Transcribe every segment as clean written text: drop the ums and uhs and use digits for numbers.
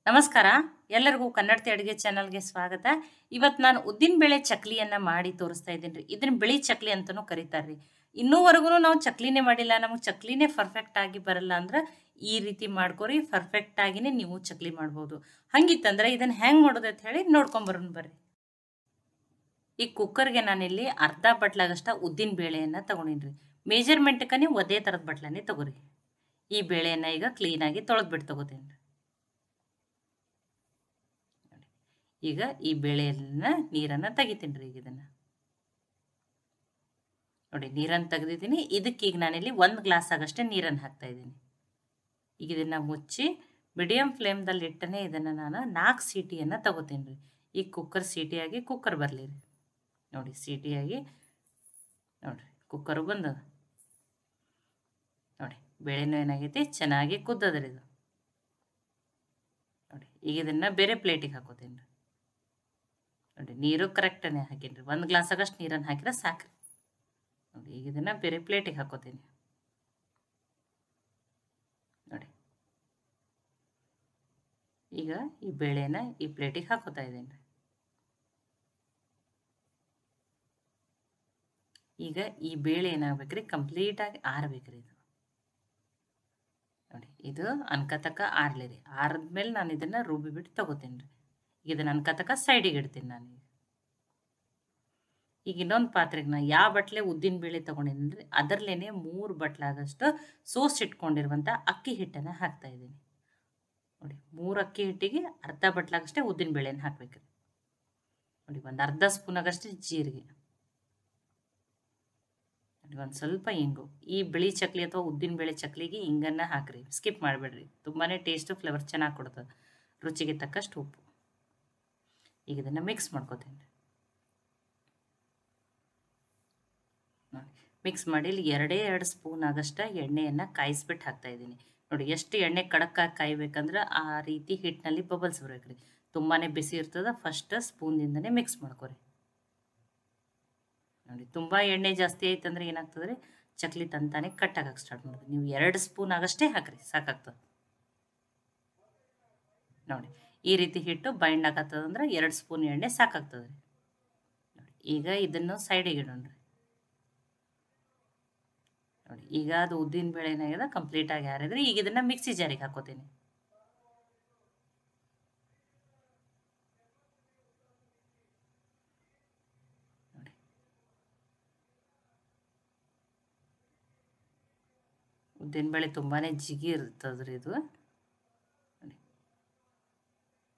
ನಮಸ್ಕಾರ. ಎಲ್ಲರಿಗೂ ಕನ್ನಡತಿ ಅಡುಗೆ ಚಾನಲ್ಗೆ ಸ್ವಾಗತ. ಇವತ್ತು ನಾನು ಉದ್ದಿನಬೇಳೆ ಚಕ್ಲಿಯನ್ನು ಮಾಡಿ ತೋರಿಸ್ತಾ ಇದ್ದೀನಿ ರೀ. ಇದನ್ನ ಬಿಳಿ ಚಕ್ಲಿ ಅಂತಲೂ ಕರೀತಾರೆ ರೀ. ಇನ್ನೂವರೆಗೂ ನಾವು ಚಕ್ಲಿನೇ ಮಾಡಿಲ್ಲ, ನಮಗೆ ಚಕ್ಲಿನೇ ಪರ್ಫೆಕ್ಟ್ ಆಗಿ ಬರಲ್ಲ ಅಂದ್ರೆ ಈ ರೀತಿ ಮಾಡ್ಕೊರಿ, ಪರ್ಫೆಕ್ಟ್ ಆಗಿನೇ ನೀವು ಚಕ್ಲಿ ಮಾಡ್ಬೋದು. ಹಂಗಿತ್ತಂದ್ರೆ ಇದನ್ನು ಹೆಂಗೆ ಮಾಡೋದು ಅಂತ ಹೇಳಿ ನೋಡ್ಕೊಂಬರೋಣ ಬರ್ರಿ. ಈ ಕುಕ್ಕರ್ಗೆ ನಾನಿಲ್ಲಿ ಅರ್ಧ ಬಟ್ಲಾಗಷ್ಟ ಉದ್ದಿನ ಬೇಳೆಯನ್ನು ತಗೊಂಡಿನಿ ರೀ. ಮೆಜರ್ಮೆಂಟ್ಗೆ ನೀವು ಅದೇ ಥರದ ಬಟ್ಲನೇ ತಗೋರಿ. ಈ ಬೇಳೆಯನ್ನು ಈಗ ಕ್ಲೀನಾಗಿ ತೊಳೆದ್ಬಿಟ್ಟು ತಗೋತೀನಿ ರೀ. ಈಗ ಈ ಬೇಳೆಯನ್ನ ನೀರನ್ನು ತೆಗಿತೀನಿ ರೀ. ಈಗ ಇದನ್ನು ನೋಡಿ, ನೀರನ್ನು ತೆಗೆದಿದ್ದೀನಿ. ಇದಕ್ಕೀಗ ನಾನಿಲ್ಲಿ 1 ಗ್ಲಾಸ್ ಆಗಷ್ಟೇ ನೀರನ್ನು ಹಾಕ್ತಾ ಇದ್ದೀನಿ. ಈಗ ಇದನ್ನು ಮುಚ್ಚಿ ಮೀಡಿಯಮ್ ಫ್ಲೇಮ್ದಲ್ಲಿ ಇಟ್ಟನೆ ಇದನ್ನು ನಾನು 4 ಸೀಟಿಯನ್ನು ತಗೋತೀನಿ ರೀ. ಈಗ ಕುಕ್ಕರ್ ಸೀಟಿಯಾಗಿ ಕುಕ್ಕರ್ ಬರಲಿ ರೀ. ನೋಡಿ, ಸೀಟಿಯಾಗಿ ನೋಡಿರಿ ಕುಕ್ಕರು ಬಂದದ. ನೋಡಿ, ಬೇಳೆನೂ ಏನಾಗೈತಿ ಚೆನ್ನಾಗಿ ಕುದ್ದದ್ರಿ ಇದು. ನೋಡಿ, ಈಗ ಇದನ್ನು ಬೇರೆ ಪ್ಲೇಟಿಗೆ ಹಾಕೋತೀನಿ ರೀ. ನೋಡಿ, ನೀರು ಕರೆಕ್ಟನೇ ಹಾಕೀನಿ ರೀ. 1 ಗ್ಲಾಸ್ ಆಗಷ್ಟು ನೀರನ್ನು ಹಾಕಿದ್ರೆ ಸಾಕ್ರಿ. ನೋಡಿ, ಈಗ ಇದನ್ನು ಬೇರೆ ಪ್ಲೇಟಿಗೆ ಹಾಕೋತೀನಿ. ನೋಡಿ, ಈಗ ಈ ಬೇಳೆನ ಈ ಪ್ಲೇಟಿಗೆ ಹಾಕೋತಾ ಇದ್ದೀನಿ ರೀ. ಈಗ ಈ ಬೇಳೆ ಏನಾಗಬೇಕ್ರಿ, ಕಂಪ್ಲೀಟಾಗಿ ಆರಬೇಕ್ರಿ ಇದು. ನೋಡಿ, ಇದು ಅನ್ಕತಕ್ಕ ಆರ್ಲಿ ರೀ. ಆರಿದ್ಮೇಲೆ ನಾನು ಇದನ್ನು ರುಬ್ಬಿ ಬಿಟ್ಟು ತಗೋತೀನಿ ರೀ. ಇದನ್ನು ಅನ್ಕತಕ್ಕ ಸೈಡಿಗೆ ಇಡ್ತೀನಿ ನಾನು. ಈಗ ಇನ್ನೊಂದು ಪಾತ್ರೆಗೆ ನಾನು ಯಾವ ಬಟ್ಲೆ ಉದ್ದಿನ ಬೇಳೆ ತೊಗೊಂಡಿದ್ದೀನಿ ರೀ, ಅದರಲ್ಲೇ 3 ಬಟ್ಲಾಗಷ್ಟು ಸೋಸಿಟ್ಕೊಂಡಿರುವಂಥ ಅಕ್ಕಿ ಹಿಟ್ಟನ್ನು ಹಾಕ್ತಾ ಇದ್ದೀನಿ. ನೋಡಿ, 3 ಅಕ್ಕಿ ಹಿಟ್ಟಿಗೆ ಅರ್ಧ ಬಟ್ಲಾಗಷ್ಟೇ ಉದ್ದಿನ ಬೇಳೆನ ಹಾಕ್ಬೇಕ್ರಿ. ನೋಡಿ, ಒಂದು ಅರ್ಧ ಸ್ಪೂನಾಗಷ್ಟೇ ಜೀರಿಗೆ. ನೋಡಿ, ಒಂದು ಸ್ವಲ್ಪ ಹಿಂಗು. ಈ ಬಿಳಿ ಚಕ್ಲಿ ಅಥವಾ ಉದ್ದಿನ ಬೇಳೆ ಚಕ್ಲಿಗೆ ಹಿಂಗನ್ನು ಹಾಕ್ರಿ, ಸ್ಕಿಪ್ ಮಾಡಿಬಿಡ್ರಿ. ತುಂಬಾ ಟೇಸ್ಟು ಫ್ಲೇವರ್ ಚೆನ್ನಾಗಿ ಕೊಡ್ತದೆ. ರುಚಿಗೆ ತಕ್ಕಷ್ಟು ಉಪ್ಪು. ಈಗ ಇದನ್ನು ಮಿಕ್ಸ್ ಮಾಡ್ಕೋತೀನಿ ರೀ. ನೋಡಿ, ಮಿಕ್ಸ್ ಮಾಡಿ ಇಲ್ಲಿ 2 ಸ್ಪೂನ್ ಆಗಷ್ಟ ಎಣ್ಣೆಯನ್ನು ಕಾಯಿಸ್ಬಿಟ್ಟು ಹಾಕ್ತಾ ಇದ್ದೀನಿ. ನೋಡಿ, ಎಷ್ಟು ಎಣ್ಣೆ ಕಡಕ್ಕಾಗಿ ಕಾಯ್ಬೇಕಂದ್ರೆ ಆ ರೀತಿ ಹಿಟ್ಟಿನಲ್ಲಿ ಬಬಲ್ಸ್ ಬರ್ಬೇಕ್ರಿ. ತುಂಬಾ ಬಿಸಿ ಇರ್ತದೆ. ಫಸ್ಟ್ ಸ್ಪೂನ್ದಿಂದನೇ ಮಿಕ್ಸ್ ಮಾಡ್ಕೊರಿ. ನೋಡಿ, ತುಂಬ ಎಣ್ಣೆ ಜಾಸ್ತಿ ಆಯ್ತಂದ್ರೆ ಏನಾಗ್ತದೆ ರೀ, ಚಕ್ಲಿ ತಂತಾನೆ ಕಟ್ಟಾಗಕ್ಕೆ ಸ್ಟಾರ್ಟ್ ಮಾಡೋದು. ನೀವು 2 ಸ್ಪೂನ್ ಆಗಷ್ಟೇ ಹಾಕ್ರಿ, ಸಾಕಾಗ್ತದೆ. ನೋಡಿ, ಈ ರೀತಿ ಹಿಟ್ಟು ಬೈಂಡ್ ಆಗತ್ತದಂದ್ರೆ 2 ಸ್ಪೂನ್ ಎಣ್ಣೆ ಸಾಕಾಗ್ತದೆ ರೀ. ನೋಡಿ, ಈಗ ಇದನ್ನು ಸೈಡಿಗೆ ಇಡೋಣ ರೀ. ನೋಡಿ, ಈಗ ಅದು ಉದ್ದಿನ ಬೇಳೆ ಏನಾಗಿದೆ ಕಂಪ್ಲೀಟಾಗಿ ಆರಿದ್ರೆ ಈಗ ಇದನ್ನು ಮಿಕ್ಸಿ ಜಾರಿಗೆ ಹಾಕೋತೀನಿ. ನೋಡಿ, ಉದ್ದಿನ ಬೇಳೆ ತುಂಬಾ ಜಿಗಿ ಇರ್ತದ್ರಿ ಇದು. ನೋಡಿ,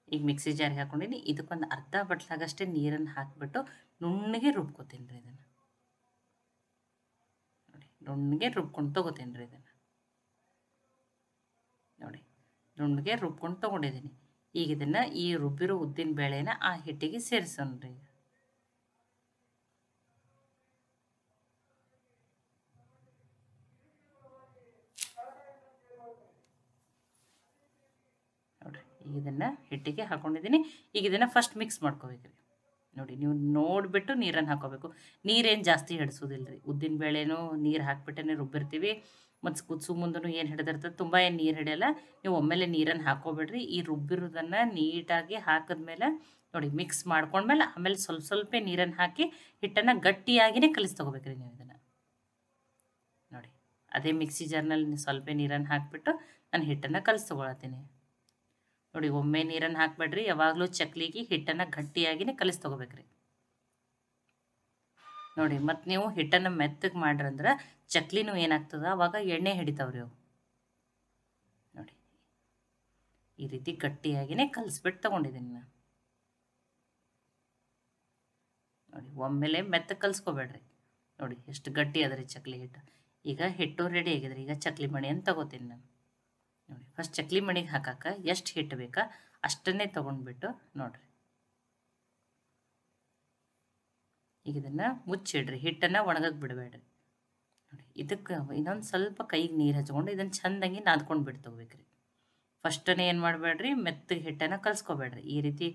ಈಗ ಮಿಕ್ಸಿ ಜಾರಿಗೆ ಹಾಕೊಂಡಿನಿ. ಇದಕ್ಕೊಂದು ಅರ್ಧ ಬಟ್ಲಾಗಷ್ಟೇ ನೀರನ್ನು ಹಾಕಿಬಿಟ್ಟು ನುಣ್ಣಗೆ ರುಬ್ಕೋತೀನಿ ರೀ ಇದನ್ನು. ನೋಡಿ, ನುಣ್ಣಗೆ ರುಬ್ಕೊಂಡು ತೊಗೋತೀನಿ ರೀ ಇದನ್ನು. ನೋಡಿ, ನುಣ್ಣಗೆ ರುಬ್ಕೊಂಡು ತೊಗೊಂಡಿದ್ದೀನಿ. ಈಗ ಇದನ್ನು ಈ ರುಬ್ಬಿರೋ ಉದ್ದಿನ ಬೇಳೆನ ಆ ಹಿಟ್ಟಿಗೆ ಸೇರಿಸೋಣ ರೀ. ನೋಡಿರಿ, ಈಗ ಇದನ್ನು ಹಿಟ್ಟಿಗೆ ಹಾಕೊಂಡಿದ್ದೀನಿ. ಈಗ ಇದನ್ನು ಫಸ್ಟ್ ಮಿಕ್ಸ್ ಮಾಡ್ಕೋಬೇಕ್ರಿ. ನೋಡಿ, ನೀವು ನೋಡಿಬಿಟ್ಟು ನೀರನ್ನು ಹಾಕೋಬೇಕು. ನೀರೇನು ಜಾಸ್ತಿ ಹಿಡಿಸೋದಿಲ್ಲ ರೀ. ಉದ್ದಿನ ಬೇಳೆನೂ ನೀರು ಹಾಕ್ಬಿಟ್ಟೇ ರುಬ್ಬಿರ್ತೀವಿ. ಮತ್ತು ಕುದಿಸು ಮುಂದೂ ಏನು ಹಿಡಿದಿರ್ತದೆ, ತುಂಬ ಏನು ನೀರು ಹಿಡಿಯಲ್ಲ. ನೀವು ಒಮ್ಮೆಲೆ ನೀರನ್ನು ಹಾಕೋಬೇಡ್ರಿ. ಈ ರುಬ್ಬಿರೋದನ್ನು ನೀಟಾಗಿ ಹಾಕಿದ್ಮೇಲೆ ನೋಡಿ ಮಿಕ್ಸ್ ಮಾಡ್ಕೊಂಡ್ಮೇಲೆ ಆಮೇಲೆ ಸ್ವಲ್ಪ ನೀರನ್ನು ಹಾಕಿ ಹಿಟ್ಟನ್ನು ಗಟ್ಟಿಯಾಗಿಯೇ ಕಲಿಸಿ ತೊಗೋಬೇಕ್ರಿ ನೀವು ಇದನ್ನು. ನೋಡಿ, ಅದೇ ಮಿಕ್ಸಿ ಜಾರ್ನಲ್ಲಿ ಸ್ವಲ್ಪ ನೀರನ್ನು ಹಾಕಿಬಿಟ್ಟು ನಾನು ಹಿಟ್ಟನ್ನು ಕಲಿಸಿ ತೊಗೊಳತ್ತೀನಿ. ನೋಡಿ, ಒಮ್ಮೆ ನೀರನ್ನು ಹಾಕಬೇಡ್ರಿ. ಯಾವಾಗಲೂ ಚಕ್ಲಿಗೆ ಹಿಟ್ಟನ್ನು ಗಟ್ಟಿಯಾಗಿಯೇ ಕಲಿಸಿ ತೊಗೋಬೇಕ್ರಿ. ನೋಡಿ, ಮತ್ತು ನೀವು ಹಿಟ್ಟನ್ನು ಮೆತ್ತಗೆ ಮಾಡ್ರಂದ್ರೆ ಚಕ್ಲಿನೂ ಏನಾಗ್ತದೆ, ಅವಾಗ ಎಣ್ಣೆ ಹಿಡಿತಾವ್ರಿ ಅವು. ನೋಡಿ, ಈ ರೀತಿ ಗಟ್ಟಿಯಾಗಿಯೇ ಕಲಿಸ್ಬಿಟ್ಟು ತೊಗೊಂಡಿದ್ದೀನಿ ನಾನು. ನೋಡಿ, ಒಮ್ಮೆಲೆ ಮೆತ್ತಗೆ ಕಲಿಸ್ಕೋಬೇಡ್ರಿ. ನೋಡಿ, ಎಷ್ಟು ಗಟ್ಟಿ ಅದ ರೀ ಚಕ್ಲಿ ಹಿಟ್ಟು. ಈಗ ಹಿಟ್ಟು ರೆಡಿ ಆಗಿದ್ರಿ. ಈಗ ಚಕ್ಲಿ ಮಣಿಯನ್ನು ತಗೋತೀನಿ ನಾನು. ನೋಡಿ, ಫಸ್ಟ್ ಚಕ್ಲಿ ಮಣಿಗೆ ಹಾಕಕ್ಕೆ ಎಷ್ಟು ಹಿಟ್ಟು ಬೇಕಾ ಅಷ್ಟನ್ನೇ ತೊಗೊಂಡ್ಬಿಟ್ಟು ನೋಡಿರಿ. ಈಗ ಇದನ್ನು ಮುಚ್ಚಿಡ್ರಿ, ಹಿಟ್ಟನ್ನು ಒಣಗಕ್ಕೆ ಬಿಡಬೇಡ್ರಿ. ನೋಡಿ, ಇದಕ್ಕೆ ಇನ್ನೊಂದು ಸ್ವಲ್ಪ ಕೈಗೆ ನೀರು ಹಚ್ಕೊಂಡು ಇದನ್ನು ಚೆಂದಾಗಿ ನಾದ್ಕೊಂಡು ಬಿಟ್ಟು ತೊಗೋಬೇಕ್ರಿ. ಫಸ್ಟನೇ ಏನು ಮಾಡಬೇಡ್ರಿ, ಮೆತ್ತಗೆ ಹಿಟ್ಟನ್ನು ಕಲಿಸ್ಕೋಬೇಡ್ರಿ. ಈ ರೀತಿ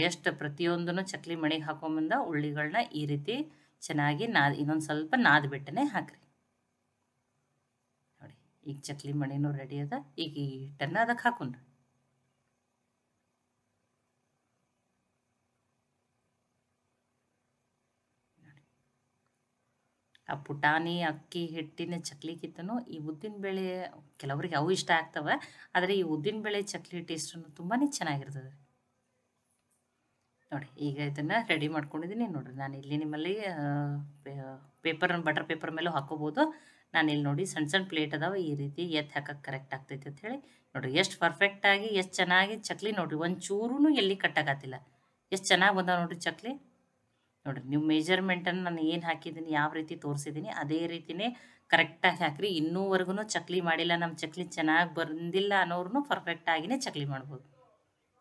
ಎಷ್ಟು ಪ್ರತಿಯೊಂದನ್ನು ಚಕ್ಲಿ ಮಣಿಗೆ ಹಾಕೊಂಬಂದ ಉಳ್ಳಿಗಳನ್ನ ಈ ರೀತಿ ಚೆನ್ನಾಗಿ ಇನ್ನೊಂದು ಸ್ವಲ್ಪ ನಾದ್ಬಿಟ್ಟನೆ ಹಾಕ್ರಿ. ನೋಡಿ, ಈಗ ಚಕ್ಲಿ ಮಣಿನೂ ರೆಡಿ ಅದ. ಈಗ ಈ ಹಿಟ್ಟನ್ನು ಅದಕ್ಕೆ ಹಾಕೊಂಡ್ರಿ. ಆ ಪುಟಾಣಿ ಅಕ್ಕಿ ಹಿಟ್ಟಿನ ಚಕ್ಲಿಗಿಂತನೂ ಈ ಉದ್ದಿನಬೇಳೆ ಕೆಲವರಿಗೆ ಅವು ಇಷ್ಟ ಆಗ್ತವೆ, ಆದರೆ ಈ ಉದ್ದಿನಬೇಳೆ ಚಕ್ಲಿ ಟೇಸ್ಟನ್ನು ತುಂಬಾ ಚೆನ್ನಾಗಿರ್ತದೆ. ನೋಡಿ ಈಗ ಇದನ್ನು ರೆಡಿ ಮಾಡ್ಕೊಂಡಿದ್ದೀನಿ. ನೋಡಿರಿ ನಾನು ಇಲ್ಲಿ ನಿಮ್ಮಲ್ಲಿ ಬಟರ್ ಪೇಪರ್ ಮೇಲೂ ಹಾಕೋಬೋದು. ನಾನು ಇಲ್ಲಿ ನೋಡಿ ಸಣ್ಣ ಸಣ್ಣ ಪ್ಲೇಟ್ ಅದಾವೆ, ಈ ರೀತಿ ಎತ್ತಿ ಹಾಕಕ್ಕೆ ಕರೆಕ್ಟ್ ಆಗ್ತೈತೆ ಅಂತ ಹೇಳಿ ನೋಡಿರಿ ಎಷ್ಟು ಪರ್ಫೆಕ್ಟಾಗಿ ಎಷ್ಟು ಚೆನ್ನಾಗಿ ಚಕ್ಲಿ ನೋಡಿರಿ, ಒಂದು ಚೂರೂ ಎಲ್ಲಿ ಕಟ್ಟಾಗತ್ತಿಲ್ಲ. ಎಷ್ಟು ಚೆನ್ನಾಗಿ ಬಂದಾವೆ ನೋಡಿರಿ ಚಕ್ಲಿ. ನೋಡಿರಿ ನೀವು ಮೆಜರ್ಮೆಂಟನ್ನು ನಾನು ಏನು ಹಾಕಿದ್ದೀನಿ ಯಾವ ರೀತಿ ತೋರಿಸಿದ್ದೀನಿ ಅದೇ ರೀತಿಯೇ ಕರೆಕ್ಟಾಗಿ ಹಾಕಿರಿ. ಇನ್ನೂವರೆಗೂ ಚಕ್ಲಿ ಮಾಡಿಲ್ಲ, ನಮ್ಮ ಚಕ್ಲಿ ಚೆನ್ನಾಗಿ ಬಂದಿಲ್ಲ ಅನ್ನೋರು ಪರ್ಫೆಕ್ಟಾಗಿಯೇ ಚಕ್ಲಿ ಮಾಡ್ಬೋದು.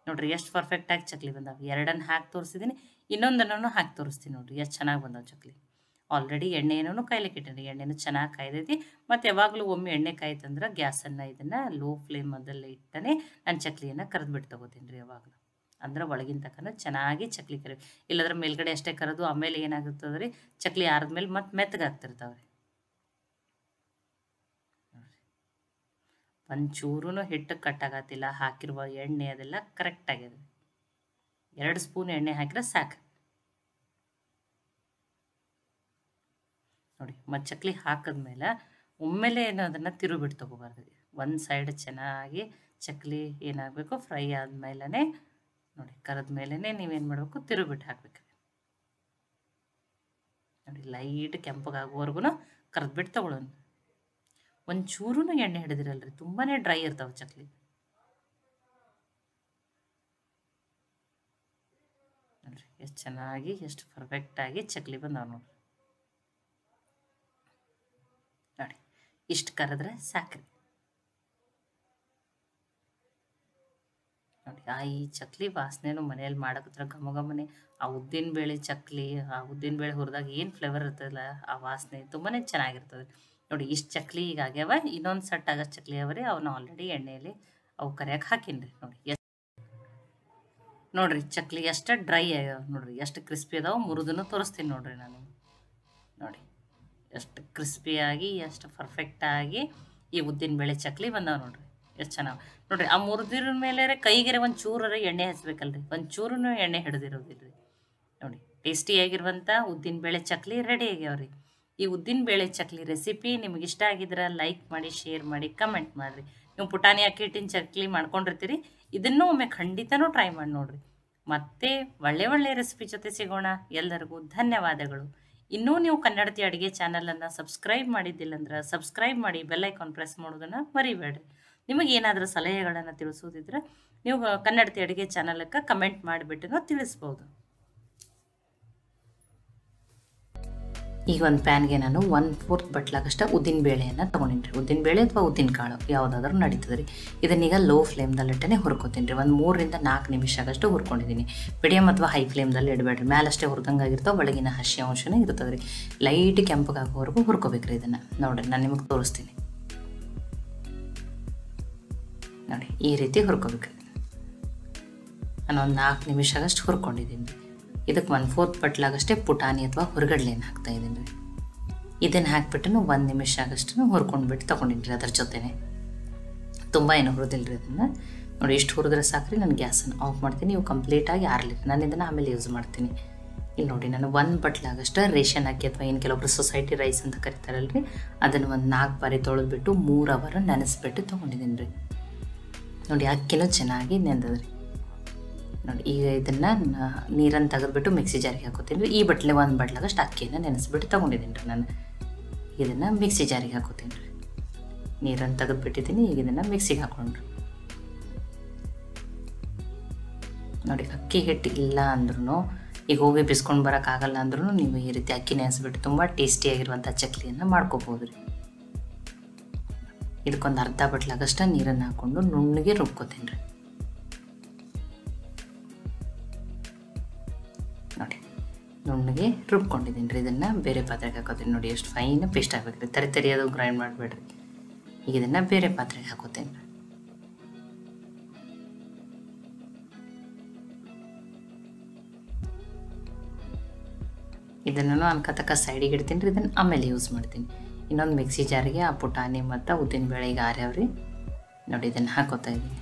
ನೋಡಿರಿ ಎಷ್ಟು ಪರ್ಫೆಕ್ಟಾಗಿ ಚಕ್ಲಿ ಬಂದಾವೆ. ಎರಡನ್ನು ಹಾಕಿ ತೋರಿಸಿದ್ದೀನಿ, ಇನ್ನೊಂದನ್ನು ಹಾಕಿ ತೋರಿಸ್ತೀನಿ. ನೋಡಿರಿ ಎಷ್ಟು ಚೆನ್ನಾಗಿ ಬಂದಾವೆ ಚಕ್ಲಿ. ಆಲ್ರೆಡಿ ಎಣ್ಣೆನೂ ಕಾಯ್ಲಿಕ್ಕೆ ಇಟ್ಟಿನಿ, ಎಣ್ಣೆನೂ ಚೆನ್ನಾಗಿ ಕಾಯ್ದೈತಿ. ಮತ್ತು ಯಾವಾಗಲೂ ಒಮ್ಮೆ ಎಣ್ಣೆ ಕಾಯ್ತಂದ್ರೆ ಗ್ಯಾಸನ್ನು ಇದನ್ನು ಲೋ ಫ್ಲೇಮದಲ್ಲಿ ಇಟ್ಟನೆ ನಾನು ಚಕ್ಲಿಯನ್ನು ಕರೆದ್ಬಿಟ್ಟು ತೊಗೋತೀನಿ ರೀ ಯಾವಾಗಲೂ. ಅಂದ್ರೆ ಒಳಗಿನ ತನಕ ಚೆನ್ನಾಗಿ ಚಕ್ಲಿ ಕರಿ, ಇಲ್ಲದ್ರೆ ಮೇಲ್ಗಡೆ ಅಷ್ಟೇ ಕರೆದು ಆಮೇಲೆ ಏನಾಗುತ್ತದೆ ರೀ ಚಕ್ಲಿ ಆರಿದ್ಮೇಲೆ ಮತ್ತೆ ಮೆತ್ತಗಾಗ್ತಿರ್ತಾವೆ ರೀ. ಒಂಚೂರೂ ಹಿಟ್ಟು ಕಟ್ಟಾಗತ್ತಿಲ್ಲ, ಹಾಕಿರುವ ಎಣ್ಣೆ ಅದೆಲ್ಲ ಕರೆಕ್ಟಾಗಿದೆ. 2 ಸ್ಪೂನ್ ಎಣ್ಣೆ ಹಾಕಿದ್ರೆ ಸಾಕು ನೋಡಿ. ಮತ್ತು ಚಕ್ಲಿ ಹಾಕಿದ್ಮೇಲೆ ಒಮ್ಮೆಲೆ ಏನು ಅದನ್ನು ತಿರುಬಿಟ್ಟು ತೊಗೋಬಾರ್ದು. ಒಂದು ಸೈಡ್ ಚೆನ್ನಾಗಿ ಚಕ್ಲಿ ಏನಾಗಬೇಕು ಫ್ರೈ ಆದಮೇಲೆ ನೋಡಿ ಕರೆದ ಮೇಲೇ ನೀವೇನು ಮಾಡಬೇಕು ತಿರುಬಿಟ್ಟು ಹಾಕ್ಬೇಕು ನೋಡಿ. ಲೈಟ್ ಕೆಂಪಗಾಗುವವರೆಗೂ ಕರೆದ್ಬಿಟ್ಟು ತೊಗೊಳೋಣ. ಒಂದು ಚೂರೂ ಎಣ್ಣೆ ಹಿಡಿದಿರಲ್ರಿ, ತುಂಬಾ ಡ್ರೈ ಇರ್ತಾವೆ ಚಕ್ಲಿ. ನೋಡಿರಿ ಎಷ್ಟು ಚೆನ್ನಾಗಿ ಎಷ್ಟು ಪರ್ಫೆಕ್ಟಾಗಿ ಚಕ್ಲಿ ಬಂದಾವೆ ನೋಡಿರಿ. ನೋಡಿ ಇಷ್ಟು ಕರೆದ್ರೆ ಸಾಕ್ರಿ ನೋಡಿ. ಈ ಚಕ್ಲಿ ವಾಸನೆನೂ ಮನೆಯಲ್ಲಿ ಮಾಡೋಕತ್ರ ಘಮಘಮನೆ ಆ ಉದ್ದಿನಬೇಳೆ ಚಕ್ಲಿ, ಆ ಉದ್ದಿನಬೇಳೆ ಹುರಿದಾಗ ಏನು ಫ್ಲೇವರ್ ಇರ್ತದಲ್ಲ ಆ ವಾಸನೆ ತುಂಬಾ ಚೆನ್ನಾಗಿರ್ತದೆ ನೋಡಿ. ಇಷ್ಟು ಚಕ್ಲಿ ಈಗ ಆಗ್ಯಾವ, ಇನ್ನೊಂದು ಸೆಟ್ ಆಗೋ ಚಕ್ಲಿ ಅವರಿ ಅವನ್ನ ಆಲ್ರೆಡಿ ಎಣ್ಣೆಯಲ್ಲಿ ಅವು ಕರಿಯಕ್ಕೆ ಹಾಕೀನಿ ರೀ. ನೋಡಿ ನೋಡಿರಿ ಚಕ್ಲಿ ಎಷ್ಟು ಡ್ರೈ ಆಗ್ಯಾವ ನೋಡಿರಿ, ಎಷ್ಟು ಕ್ರಿಸ್ಪಿ ಅದಾವೆ. ಮುರಿದೂ ತೋರಿಸ್ತೀನಿ ನೋಡಿರಿ ನಾನು. ನೋಡಿ ಎಷ್ಟು ಕ್ರಿಸ್ಪಿಯಾಗಿ ಎಷ್ಟು ಪರ್ಫೆಕ್ಟಾಗಿ ಈ ಉದ್ದಿನಬೇಳೆ ಚಕ್ಲಿ ಬಂದಾವೆ ನೋಡಿರಿ, ಎಷ್ಟು ಚೆನ್ನಾಗಿ ನೋಡಿರಿ. ಆ ಮುರಿದಿರ ಮೇಲೆ ಕೈಗೆರೆ ಒಂದು ಚೂರರ ಎಣ್ಣೆ ಹಚ್ಬೇಕಲ್ರಿ, ಒಂದು ಚೂರೂ ಎಣ್ಣೆ ಹಿಡಿದಿರೋದಿಲ್ಲ ರೀ. ನೋಡಿ ಟೇಸ್ಟಿಯಾಗಿರುವಂಥ ಉದ್ದಿನಬೇಳೆ ಚಕ್ಲಿ ರೆಡಿ ಆಗ್ಯಾವ್ರಿ. ಈ ಉದ್ದಿನಬೇಳೆ ಚಕ್ಲಿ ರೆಸಿಪಿ ನಿಮ್ಗೆ ಇಷ್ಟ ಆಗಿದ್ರೆ ಲೈಕ್ ಮಾಡಿ, ಶೇರ್ ಮಾಡಿ, ಕಮೆಂಟ್ ಮಾಡಿರಿ. ನೀವು ಪುಟಾಣಿ ಅಕ್ಕಿ ಹಿಟ್ಟಿನ ಚಕ್ಲಿ ಮಾಡ್ಕೊಂಡಿರ್ತೀರಿ, ಇದನ್ನೂ ಒಮ್ಮೆ ಖಂಡಿತನೂ ಟ್ರೈ ಮಾಡಿ ನೋಡಿರಿ. ಮತ್ತೆ ಒಳ್ಳೆ ರೆಸಿಪಿ ಜೊತೆ ಸಿಗೋಣ. ಎಲ್ಲರಿಗೂ ಧನ್ಯವಾದಗಳು. ಇನ್ನೂ ನೀವು ಕನ್ನಡತಿ ಅಡುಗೆ ಚಾನಲನ್ನು ಸಬ್ಸ್ಕ್ರೈಬ್ ಮಾಡಿದ್ದಿಲ್ಲ ಅಂದ್ರೆ ಸಬ್ಸ್ಕ್ರೈಬ್ ಮಾಡಿ, ಬೆಲ್ ಐಕಾನ್ ಪ್ರೆಸ್ ಮಾಡೋದನ್ನು ಮರಿಬೇಡ್ರಿ. ನಿಮಗೆ ಏನಾದರೂ ಸಲಹೆಗಳನ್ನು ತಿಳಿಸೋದಿದ್ರೆ ನೀವು ಕನ್ನಡತಿ ಅಡುಗೆ ಚಾನಲಕ್ಕೆ ಕಮೆಂಟ್ ಮಾಡಿಬಿಟ್ಟು ತಿಳಿಸ್ಬೋದು. ಈಗ ಒಂದು ಪ್ಯಾನ್ಗೆ ನಾನು 1/4 ಬಟ್ಲಾಗಷ್ಟು ಉದ್ದಿನಬೇಳೆಯನ್ನು ತೊಗೊಂಡಿನಿ ರೀ. ಉದ್ದಿನಬೇಳೆ ಅಥವಾ ಉದ್ದಿನಕಾಳು ಯಾವುದಾದ್ರೂ ನಡೀತದೆ ರೀ. ಇದನ್ನೀಗ ಲೋ ಫ್ಲೇಮ್ದಲ್ಲಿಟ್ಟೆ ಹುರ್ಕೋತೀನಿ ರೀ. ಒಂದು 3 ರಿಂದ 4 ನಿಮಿಷ ಆಗಷ್ಟು ಹುರ್ಕೊಂಡಿದ್ದೀನಿ. ಮೀಡಿಯಮ್ ಅಥವಾ ಹೈ ಫ್ಲೇಮ್ದಲ್ಲಿ ಇಡಬೇಡ್ರಿ, ಮೇಲಷ್ಟೇ ಹುರಿದಂಗಾಗಿರ್ತಾವೆ, ಒಳಗಿನ ಹಸಿ ಅಂಶನೇ ಇರ್ತದೆ ರೀ. ಲೈಟ್ ಕೆಂಪಗಾಗೋವರೆಗೂ ಹುರ್ಕೋಬೇಕು ರೀ ಇದನ್ನು. ನೋಡಿರಿ ನಾನು ನಿಮಗೆ ತೋರಿಸ್ತೀನಿ ನೋಡಿ, ಈ ರೀತಿ ಹುರ್ಕೋಬೇಕು. ನಾನು ಒಂದು 4 ನಿಮಿಷ ಆಗಷ್ಟು ಹುರ್ಕೊಂಡಿದ್ದೀನಿ ರೀ. ಇದಕ್ಕೆ 1/4 ಬಟ್ಲಾಗಷ್ಟೇ ಪುಟಾಣಿ ಅಥವಾ ಹುರ್ಗಡ್ಲೆಯನ್ನು ಹಾಕ್ತಾಯಿದ್ದೀನಿ ರೀ. ಇದನ್ನು ಹಾಕ್ಬಿಟ್ಟು 1 ನಿಮಿಷ ಆಗಷ್ಟು ಹುರ್ಕೊಂಡ್ಬಿಟ್ಟು ತೊಗೊಂಡಿನಿ ರೀ. ಅದ್ರ ಜೊತೆನೇ ತುಂಬ ಏನು ಹುರಿದಿಲ್ಲ ರೀ ಅದನ್ನು. ನೋಡಿ ಇಷ್ಟು ಹುರಿದ್ರೆ ಸಾಕ್ರಿ. ನಾನು ಗ್ಯಾಸನ್ನು ಆಫ್ ಮಾಡ್ತೀನಿ, ಇವು ಕಂಪ್ಲೀಟಾಗಿ ಆರಲಿ. ನಾನು ಇದನ್ನು ಆಮೇಲೆ ಯೂಸ್ ಮಾಡ್ತೀನಿ. ಇಲ್ಲಿ ನೋಡಿ ನಾನು 1 ಬಟ್ಲಾಗಷ್ಟು ರೇಷನ್ ಅಕ್ಕಿ ಅಥವಾ ಏನು ಕೆಲವೊಬ್ರು ಸೊಸೈಟಿ ರೈಸ್ ಅಂತ ಕರಿತಾರಲ್ಲ ರೀ, ಅದನ್ನು ಒಂದು 4 ಬಾರಿ ತೊಳೆದ್ಬಿಟ್ಟು 3 ಅವರ್ ನೆನೆಸ್ಬಿಟ್ಟು ತೊಗೊಂಡಿದ್ದೀನಿ ರೀ. ನೋಡಿ ಅಕ್ಕಿನೂ ಚೆನ್ನಾಗಿ ನೆಂದದ್ರಿ. ನೋಡಿ ಈಗ ಇದನ್ನು ನೀರನ್ನು ತೆಗೆದ್ಬಿಟ್ಟು ಮಿಕ್ಸಿ ಜಾರಿಗೆ ಹಾಕೋತೀನಿ ರೀ. ಈ ಬಟ್ಲೆ 1 ಬಟ್ಲಾಗಷ್ಟು ಅಕ್ಕಿಯನ್ನು ನೆನೆಸ್ಬಿಟ್ಟು ತೊಗೊಂಡಿದ್ದೀನಿ ರೀ. ನಾನು ಇದನ್ನು ಮಿಕ್ಸಿ ಜಾರಿಗೆ ಹಾಕೋತೀನಿ ರೀ. ನೀರನ್ನು ತೆಗೆದುಬಿಟ್ಟಿದ್ದೀನಿ. ಈಗ ಇದನ್ನು ಮಿಕ್ಸಿಗೆ ಹಾಕೊಂಡ್ರಿ. ನೋಡಿ ಅಕ್ಕಿ ಹಿಟ್ಟು ಇಲ್ಲ ಅಂದ್ರೂ ಈಗ ಹೋಗಿ ಬಿಸ್ಕೊಂಡು ಬರೋಕ್ಕಾಗಲ್ಲ ಅಂದ್ರೂ ನೀವು ಈ ರೀತಿ ಅಕ್ಕಿ ನೆನೆಸ್ಬಿಟ್ಟು ತುಂಬ ಟೇಸ್ಟಿಯಾಗಿರುವಂಥ ಚಕ್ಲಿಯನ್ನು ಮಾಡ್ಕೋಬೋದು ರೀ. ಇದಕ್ಕೊಂದು ಅರ್ಧ ಬಟ್ಲಾಗಷ್ಟು ನೀರನ್ನು ಹಾಕ್ಕೊಂಡು ನುಣ್ಣಗೆ ರುಬ್ಕೋತೀನಿ ರೀ. ನೋಡಿ ನುಣ್ಣಗೆ ರುಬ್ಕೊಂಡಿದ್ದೀನಿ ರೀ. ಇದನ್ನು ಬೇರೆ ಪಾತ್ರೆಗೆ ಹಾಕೋತೀನಿ. ನೋಡಿ ಎಷ್ಟು ಫೈನ್ ಪೇಸ್ಟ್ ಆಗಬೇಕು ರೀ. ತರಿ ಅದು ಗ್ರೈಂಡ್ ಮಾಡಿಬೇಡ್ರಿ. ಈಗ ಇದನ್ನು ಬೇರೆ ಪಾತ್ರೆಗೆ ಹಾಕೋತೀನಿ ರೀ. ಇದನ್ನು ಅನ್ಕತಕ್ಕ ಸೈಡಿಗೆ ಇಡ್ತೀನಿ ರೀ. ಇದನ್ನು ಆಮೇಲೆ ಯೂಸ್ ಮಾಡ್ತೀನಿ. ಇನ್ನೊಂದು ಮಿಕ್ಸಿ ಜಾರಿಗೆ ಆ ಪುಟಾಣಿ ಮತ್ತು ಉದ್ದಿನಬೇಳೆಗೆ ಆರ್ಯಾವ್ರಿ. ನೋಡಿ ಇದನ್ನು ಹಾಕೋತಾ ಇದ್ದೀನಿ.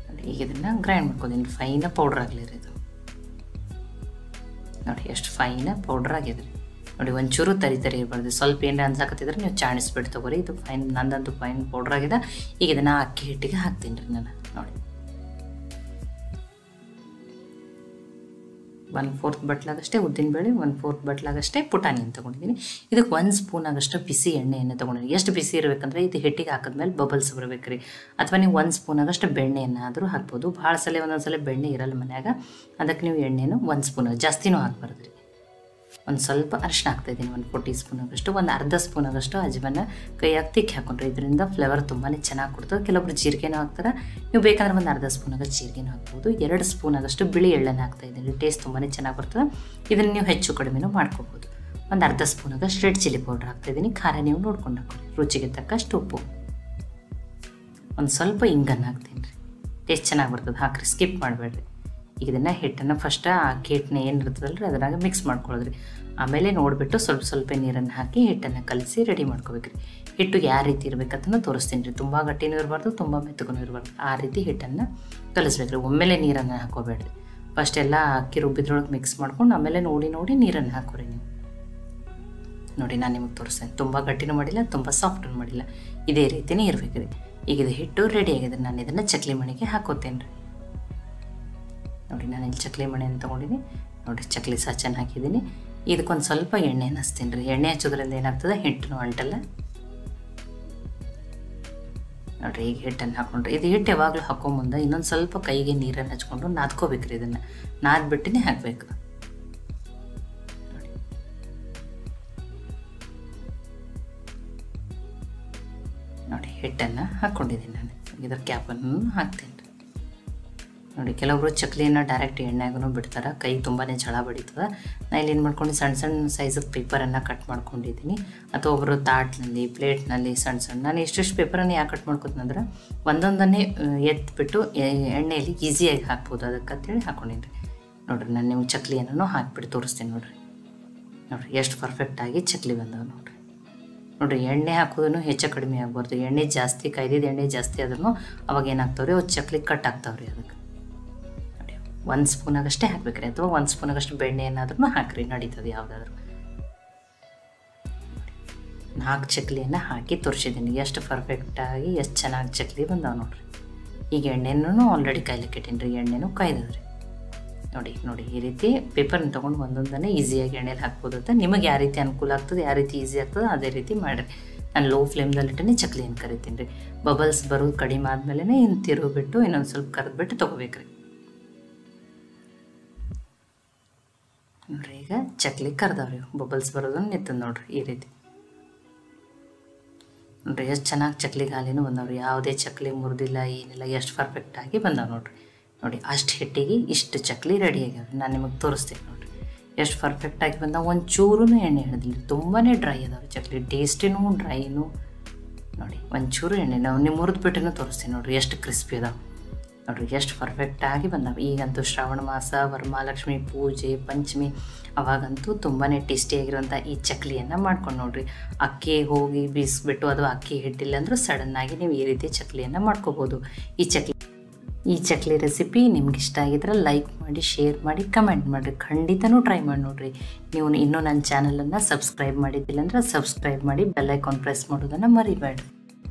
ನೋಡಿ ಈಗ ಇದನ್ನು ಗ್ರೈಂಡ್ ಮಾಡ್ಕೋತೀನಿ. ಫೈನ ಪೌಡ್ರ್ ಆಗಲಿ ರೀ ಇದು. ನೋಡಿ ಎಷ್ಟು ಫೈನಾಗಿ ಪೌಡ್ರ್ ಆಗಿದೆ ನೋಡಿ. ಒಂಚೂರು ತರಿ ಇರಬಾರ್ದು. ಸ್ವಲ್ಪ ಏನಾರ ಅನ್ಸಾಕತ್ತಿದ್ರೆ ನೀವು ಚಾಣಿಸ್ಬಿಟ್ಟು ತೊಗೊರಿ. ಇದು ಫೈನ್, ನಂದಂತೂ ಫೈನ್ ಪೌಡ್ರ್ ಆಗಿದೆ. ಈಗ ಇದನ್ನು ಅಕ್ಕಿ ಹಿಟ್ಟಿಗೆ ಹಾಕ್ತೀನಿ ರೀ ನಾನು. ನೋಡಿ 1/4 ಬಟ್ಲಾಗಷ್ಟೇ ಉದ್ದಿನಬೇಳೆ, 1/4 ಬಟ್ಲಾಗಷ್ಟೇ ಪುಟಾಣಿಯನ್ನು ತೊಗೊಂಡಿದ್ದೀನಿ. ಇದಕ್ಕೆ 1 ಸ್ಪೂನ್ ಆಗಷ್ಟು ಬಿಸಿ ಎಣ್ಣೆಯನ್ನು ತೊಗೊಂಡಿದ್ದೀನಿ. ಎಷ್ಟು ಬಿಸಿ ಇರಬೇಕಂದ್ರೆ ಇದು ಹಿಟ್ಟಿಗೆ ಹಾಕಿದ್ಮೇಲೆ ಬಬಲ್ಸ್ ಬರಬೇಕು ರೀ. ಅಥವಾ ನೀವು 1 ಸ್ಪೂನ್ ಆಗಷ್ಟು ಬೆಣ್ಣೆಯನ್ನು ಆದರೂ ಹಾಕ್ಬೋದು. ಭಾಳ ಸಲ ಒಂದೊಂದು ಸಲ ಬೆಣ್ಣೆ ಇರಲ್ಲ ಮನ್ಯಾಗ, ಅದಕ್ಕೆ ನೀವು ಎಣ್ಣೆನೂ 1 ಸ್ಪೂನ್, ಜಾಸ್ತಿನೂ ಹಾಕ್ಬಾರ್ದು ರೀ. ಒಂದು ಸ್ವಲ್ಪ ಅರಿಶಿನ ಹಾಕ್ತಾಯಿದ್ದೀನಿ, 1/4 ಟೀ ಸ್ಪೂನ್ ಆಗಷ್ಟು. ಒಂದು ಅರ್ಧ ಸ್ಪೂನ್ ಆಗಷ್ಟು ಅಜ್ವನ್ನ ಕೈಯಾಗಿ ತಿಕ್ಕಿ ಹಾಕೊಂಡ್ರೆ ಇದರಿಂದ ಫ್ಲೇವರ್ ತುಂಬಾ ಚೆನ್ನಾಗಿ ಕೊಡ್ತದೆ. ಕೆಲವೊಬ್ರು ಜೀರಿಗೆನೂ ಹಾಕ್ತಾರೆ, ನೀವು ಬೇಕಂದ್ರೆ ಒಂದು ಅರ್ಧ ಸ್ಪೂನ್ ಆಗಷ್ಟು ಜೀರಿಗೆನೂ ಹಾಕ್ಬೋದು. 2 ಸ್ಪೂನ್ ಆಗಷ್ಟು ಬಿಳಿ ಎಳ್ಳನ್ನು ಹಾಕ್ತಾಯಿದ್ದೀನಿ. ಟೇಸ್ಟ್ ತುಂಬಾ ಚೆನ್ನಾಗಿ ಬರ್ತದೆ. ಇದನ್ನು ನೀವು ಹೆಚ್ಚು ಕಡಿಮೆನೂ ಮಾಡ್ಕೋಬೋದು. ಒಂದು ಅರ್ಧ ಸ್ಪೂನ್ ಆಗಷ್ಟು ರೆಡ್ ಚಿಲ್ಲಿ ಪೌಡ್ರ್ ಹಾಕ್ತಾಯಿದ್ದೀನಿ. ಖಾರ ನೀವು ನೋಡ್ಕೊಂಡು ಹಾಕೊಳ್ಳಿ. ರುಚಿಗೆ ತಕ್ಕಷ್ಟು ಉಪ್ಪು, ಒಂದು ಸ್ವಲ್ಪ ಇಂಗನ್ನು ಹಾಕ್ತೀನಿ ರೀ. ಟೇಸ್ಟ್ ಚೆನ್ನಾಗಿ ಬರ್ತದೆ, ಹಾಕ್ರಿ, ಸ್ಕಿಪ್ ಮಾಡಬೇಡ್ರಿ. ಈಗ ಇದನ್ನು ಹಿಟ್ಟನ್ನು ಫಸ್ಟ್ ಆ ಅಕ್ಕಿ ಹಿಟ್ಟನ್ನ ಏನು ಇರ್ತದಲ್ಲ ರೀ ಅದ್ರಾಗ ಮಿಕ್ಸ್ ಮಾಡ್ಕೊಳ್ಳೋದ್ರಿ. ಆಮೇಲೆ ನೋಡಿಬಿಟ್ಟು ಸ್ವಲ್ಪ ನೀರನ್ನು ಹಾಕಿ ಹಿಟ್ಟನ್ನು ಕಲಸಿ ರೆಡಿ ಮಾಡ್ಕೋಬೇಕ್ರಿ. ಹಿಟ್ಟು ಯಾವ ರೀತಿ ಇರಬೇಕಂತನೂ ತೋರಿಸ್ತೀನಿ ರೀ. ತುಂಬ ಗಟ್ಟಿನೂ ಇರಬಾರ್ದು, ತುಂಬ ಮೆತ್ತಗೂ ಇರಬಾರ್ದು. ಆ ರೀತಿ ಹಿಟ್ಟನ್ನು ಕಲಿಸ್ಬೇಕ್ರಿ. ಒಮ್ಮೆಲೆ ನೀರನ್ನು ಹಾಕೋಬೇಡ್ರಿ. ಫಸ್ಟ್ ಎಲ್ಲ ಅಕ್ಕಿ ರುಬ್ಬಿದ್ರೊಳಗೆ ಮಿಕ್ಸ್ ಮಾಡ್ಕೊಂಡು ಆಮೇಲೆ ನೋಡಿ ನೀರನ್ನು ಹಾಕೋರಿ ನೀವು. ನೋಡಿ ನಾನು ನಿಮಗೆ ತೋರಿಸ್ತೇನೆ. ತುಂಬ ಗಟ್ಟಿನೂ ಮಾಡಿಲ್ಲ, ತುಂಬ ಸಾಫ್ಟೂ ಮಾಡಿಲ್ಲ, ಇದೇ ರೀತಿಯೇ ಇರಬೇಕ್ರಿ. ಈಗ ಇದು ಹಿಟ್ಟು ರೆಡಿ ಆಗಿದೆ. ನಾನು ಇದನ್ನು ಚಕ್ಲಿ ಮಣೆಗೆ ಹಾಕೋತೇನೆ ರೀ. ನೋಡಿ ನಾನು ಇಲ್ಲಿ ಚಕ್ಲಿ ಮಣೆಯನ್ನು ತೊಗೊಂಡಿದ್ದೀನಿ. ನೋಡಿ ಚಕ್ಲಿ ಸಾಚನ್ನು ಹಾಕಿದ್ದೀನಿ. ಇದಕ್ಕೊಂದು ಸ್ವಲ್ಪ ಎಣ್ಣೆಯನ್ನು ಹಚ್ತೀನಿ ರೀ. ಎಣ್ಣೆ ಹಚ್ಚೋದ್ರಿಂದ ಏನಾಗ್ತದೆ, ಹಿಟ್ಟನ್ನು ಅಂಟಲ್ಲ. ನೋಡಿರಿ ಈಗ ಹಿಟ್ಟನ್ನು ಹಾಕ್ಕೊಂಡ್ರಿ. ಇದು ಹಿಟ್ಟು ಯಾವಾಗಲೂ ಹಾಕೊಂಬಂದ ಇನ್ನೊಂದು ಸ್ವಲ್ಪ ಕೈಗೆ ನೀರನ್ನು ಹಚ್ಕೊಂಡು ನಾದ್ಕೋಬೇಕ್ರಿ. ಇದನ್ನು ನಾದ್ಬಿಟ್ಟಿನೇ ಹಾಕಬೇಕು. ನೋಡಿ ನೋಡಿ ಹಿಟ್ಟನ್ನು ಹಾಕ್ಕೊಂಡಿದ್ದೀನಿ ನಾನು. ಇದರ ಕ್ಯಾಪನ್ನು ಹಾಕ್ತೀನಿ ರೀ. ನೋಡಿ ಕೆಲವೊಬ್ರು ಚಕ್ಲಿಯನ್ನು ಡೈರೆಕ್ಟ್ ಎಣ್ಣೆಗೂ ಬಿಡ್ತಾರೆ, ಕೈ ತುಂಬಾ ಝಳ ಬಡಿತದೆ. ನಾನು ಇಲ್ಲಿ ಏನು ಮಾಡ್ಕೊಂಡು ಸಣ್ಣ ಸೈಜಿಗೆ ಪೇಪರನ್ನು ಕಟ್ ಮಾಡ್ಕೊಂಡಿದ್ದೀನಿ. ಅಥವಾ ಒಬ್ಬರು ತಾಟ್ನಲ್ಲಿ, ಪ್ಲೇಟ್ನಲ್ಲಿ ಸಣ್ಣ ನಾನು ಎಷ್ಟೆಷ್ಟು ಪೇಪರನ್ನು ಯಾಕೆ ಕಟ್ ಮಾಡ್ಕೊತೀನಂದ್ರೆ ಒಂದೊಂದನ್ನೇ ಎತ್ಬಿಟ್ಟು ಎಣ್ಣೆಯಲ್ಲಿ ಈಸಿಯಾಗಿ ಹಾಕ್ಬೋದು, ಅದಕ್ಕಂತೇಳಿ ಹಾಕ್ಕೊಂಡಿನಿ. ನೋಡಿರಿ ನಾನು ನಿಮ್ಗೆ ಚಕ್ಲಿಯನ್ನು ಹಾಕಿಬಿಟ್ಟು ತೋರಿಸ್ತೀನಿ. ನೋಡಿರಿ ಎಷ್ಟು ಪರ್ಫೆಕ್ಟಾಗಿ ಚಕ್ಲಿ ಬಂದವು. ನೋಡಿರಿ ಎಣ್ಣೆ ಹಾಕೋದನ್ನು ಹೆಚ್ಚು ಕಡಿಮೆ ಆಗ್ಬಾರ್ದು. ಎಣ್ಣೆ ಜಾಸ್ತಿ ಕಾಯ್ದಿದ್ದು ಎಣ್ಣೆ ಜಾಸ್ತಿ ಆದ್ರೂ ಅವಾಗ ಏನಾಗ್ತಾವ್ರಿ, ಅವು ಚಕ್ಲಿ ಕಟ್ ಆಗ್ತಾವ್ರಿ. ಅದಕ್ಕೆ 1 ಸ್ಪೂನ್ ಆಗಷ್ಟೇ ಹಾಕ್ಬೇಕ್ರಿ. ಅಥವಾ 1 ಸ್ಪೂನ್ ಆಗಷ್ಟು ಬೆಣ್ಣೆ ಏನಾದ್ರೂ ಹಾಕ್ರಿ, ನಡೀತದೆ ಯಾವುದಾದ್ರೂ. 4 ಚಕ್ಲಿಯನ್ನು ಹಾಕಿ ತೋರಿಸಿದ್ದೀನಿ. ಎಷ್ಟು ಪರ್ಫೆಕ್ಟಾಗಿ ಎಷ್ಟು ಚೆನ್ನಾಗಿ ಚಕ್ಲಿ ಬಂದಾವೆ ನೋಡಿರಿ. ಈಗ ಎಣ್ಣೆನೂ ಆಲ್ರೆಡಿ ಕಾಯ್ಲಿಕ್ಕೆ ಇಟ್ಟೀನಿ ರೀ. ಎಣ್ಣೆನೂ ಕಾಯ್ದದ್ರಿ. ನೋಡಿ ಈ ರೀತಿ ಪೇಪರ್ನ ತೊಗೊಂಡು ಒಂದೊಂದನ್ನೇ ಈಸಿಯಾಗಿ ಎಣ್ಣೆಲಿ ಹಾಕ್ಬೋದು ಅಂತ. ನಿಮಗೆ ಯಾವ ರೀತಿ ಅನುಕೂಲ ಆಗ್ತದೆ, ಯಾವ ರೀತಿ ಈಸಿ ಆಗ್ತದೆ ಅದೇ ರೀತಿ ಮಾಡಿರಿ. ನಾನು ಲೋ ಫ್ಲೇಮ್ದಲ್ಲಿಟ್ಟೇ ಚಕ್ಲಿಯನ್ನು ಕರಿತೀನಿ ರೀ. ಬಬಲ್ಸ್ ಬರೋದು ಕಡಿಮೆ ಆದಮೇಲೆ ಇನ್ನು ತಿರುಗಿಬಿಟ್ಟು ಇನ್ನೊಂದು ಸ್ವಲ್ಪ ಕರೆದ್ಬಿಟ್ಟು ತೊಗೋಬೇಕ್ರಿ. ನೋಡಿರಿ ಈಗ ಚಕ್ಲಿ ಕರ್ದವ್ರಿ, ಬಬಲ್ಸ್ ಬರೋದನ್ನು ನಿಂತದ ನೋಡಿರಿ. ಈ ರೀತಿ ನೋಡಿರಿ ಎಷ್ಟು ಚೆನ್ನಾಗಿ ಚಕ್ಲಿ ಹಾಲಿನೂ ಬಂದವ್ರಿ. ಯಾವುದೇ ಚಕ್ಲಿ ಮುರಿದಿಲ್ಲ, ಏನಿಲ್ಲ, ಎಷ್ಟು ಪರ್ಫೆಕ್ಟಾಗಿ ಬಂದವು ನೋಡಿರಿ. ನೋಡಿ ಅಷ್ಟು ಹಿಟ್ಟಿಗೆ ಇಷ್ಟು ಚಕ್ಲಿ ರೆಡಿ ಆಗ್ಯಾವ್ರಿ. ನಾನು ನಿಮಗೆ ತೋರಿಸ್ತೀನಿ ನೋಡಿರಿ ಎಷ್ಟು ಪರ್ಫೆಕ್ಟಾಗಿ ಬಂದಾವ. ಒಂಚೂರೂ ಎಣ್ಣೆ ಹಿಡಿದಿಲ್ಲ, ತುಂಬಾ ಡ್ರೈ ಅದಾವೆ ಚಕ್ಲಿ. ಟೇಸ್ಟಿನೂ ಡ್ರೈನೂ. ನೋಡಿ ಒಂಚೂರು ಎಣ್ಣೆ ನೀವು ಮುರಿದ್ಬಿಟ್ಟು ತೋರಿಸ್ತೀನಿ ನೋಡಿರಿ ಎಷ್ಟು ಕ್ರಿಸ್ಪಿ ಅದಾವೆ. ನೋಡಿರಿ ಎಷ್ಟು ಪರ್ಫೆಕ್ಟಾಗಿ ಬಂದಾವೆ. ಈಗಂತೂ ಶ್ರಾವಣ ಮಾಸ, ವರಮಹಾಲಕ್ಷ್ಮಿ ಪೂಜೆ, ಪಂಚಮಿ, ಅವಾಗಂತೂ ತುಂಬಾ ಟೇಸ್ಟಿಯಾಗಿರುವಂಥ ಈ ಚಕ್ಲಿಯನ್ನು ಮಾಡ್ಕೊಂಡು ನೋಡಿರಿ. ಅಕ್ಕಿ ಹೋಗಿ ಬೀಸ್ಬಿಟ್ಟು ಅದು ಅಕ್ಕಿ ಹಿಟ್ಟಿಲ್ಲ ಅಂದರೂ ಸಡನ್ನಾಗಿ ನೀವು ಈ ರೀತಿ ಚಕ್ಲಿಯನ್ನು ಮಾಡ್ಕೋಬೋದು. ಈ ಚಕ್ಲಿ ರೆಸಿಪಿ ನಿಮ್ಗೆ ಇಷ್ಟ ಆಗಿದ್ರೆ ಲೈಕ್ ಮಾಡಿ, ಶೇರ್ ಮಾಡಿ, ಕಮೆಂಟ್ ಮಾಡಿರಿ. ಖಂಡಿತನೂ ಟ್ರೈ ಮಾಡಿ ನೋಡಿರಿ. ನೀವು ಇನ್ನೂ ನನ್ನ ಚಾನಲನ್ನು ಸಬ್ಸ್ಕ್ರೈಬ್ ಮಾಡಿದ್ದಿಲ್ಲ ಅಂದ್ರೆ ಸಬ್ಸ್ಕ್ರೈಬ್ ಮಾಡಿ, ಬೆಲ್ ಐಕಾನ್ ಪ್ರೆಸ್ ಮಾಡೋದನ್ನು ಮರಿಬೇಡ್ರಿ.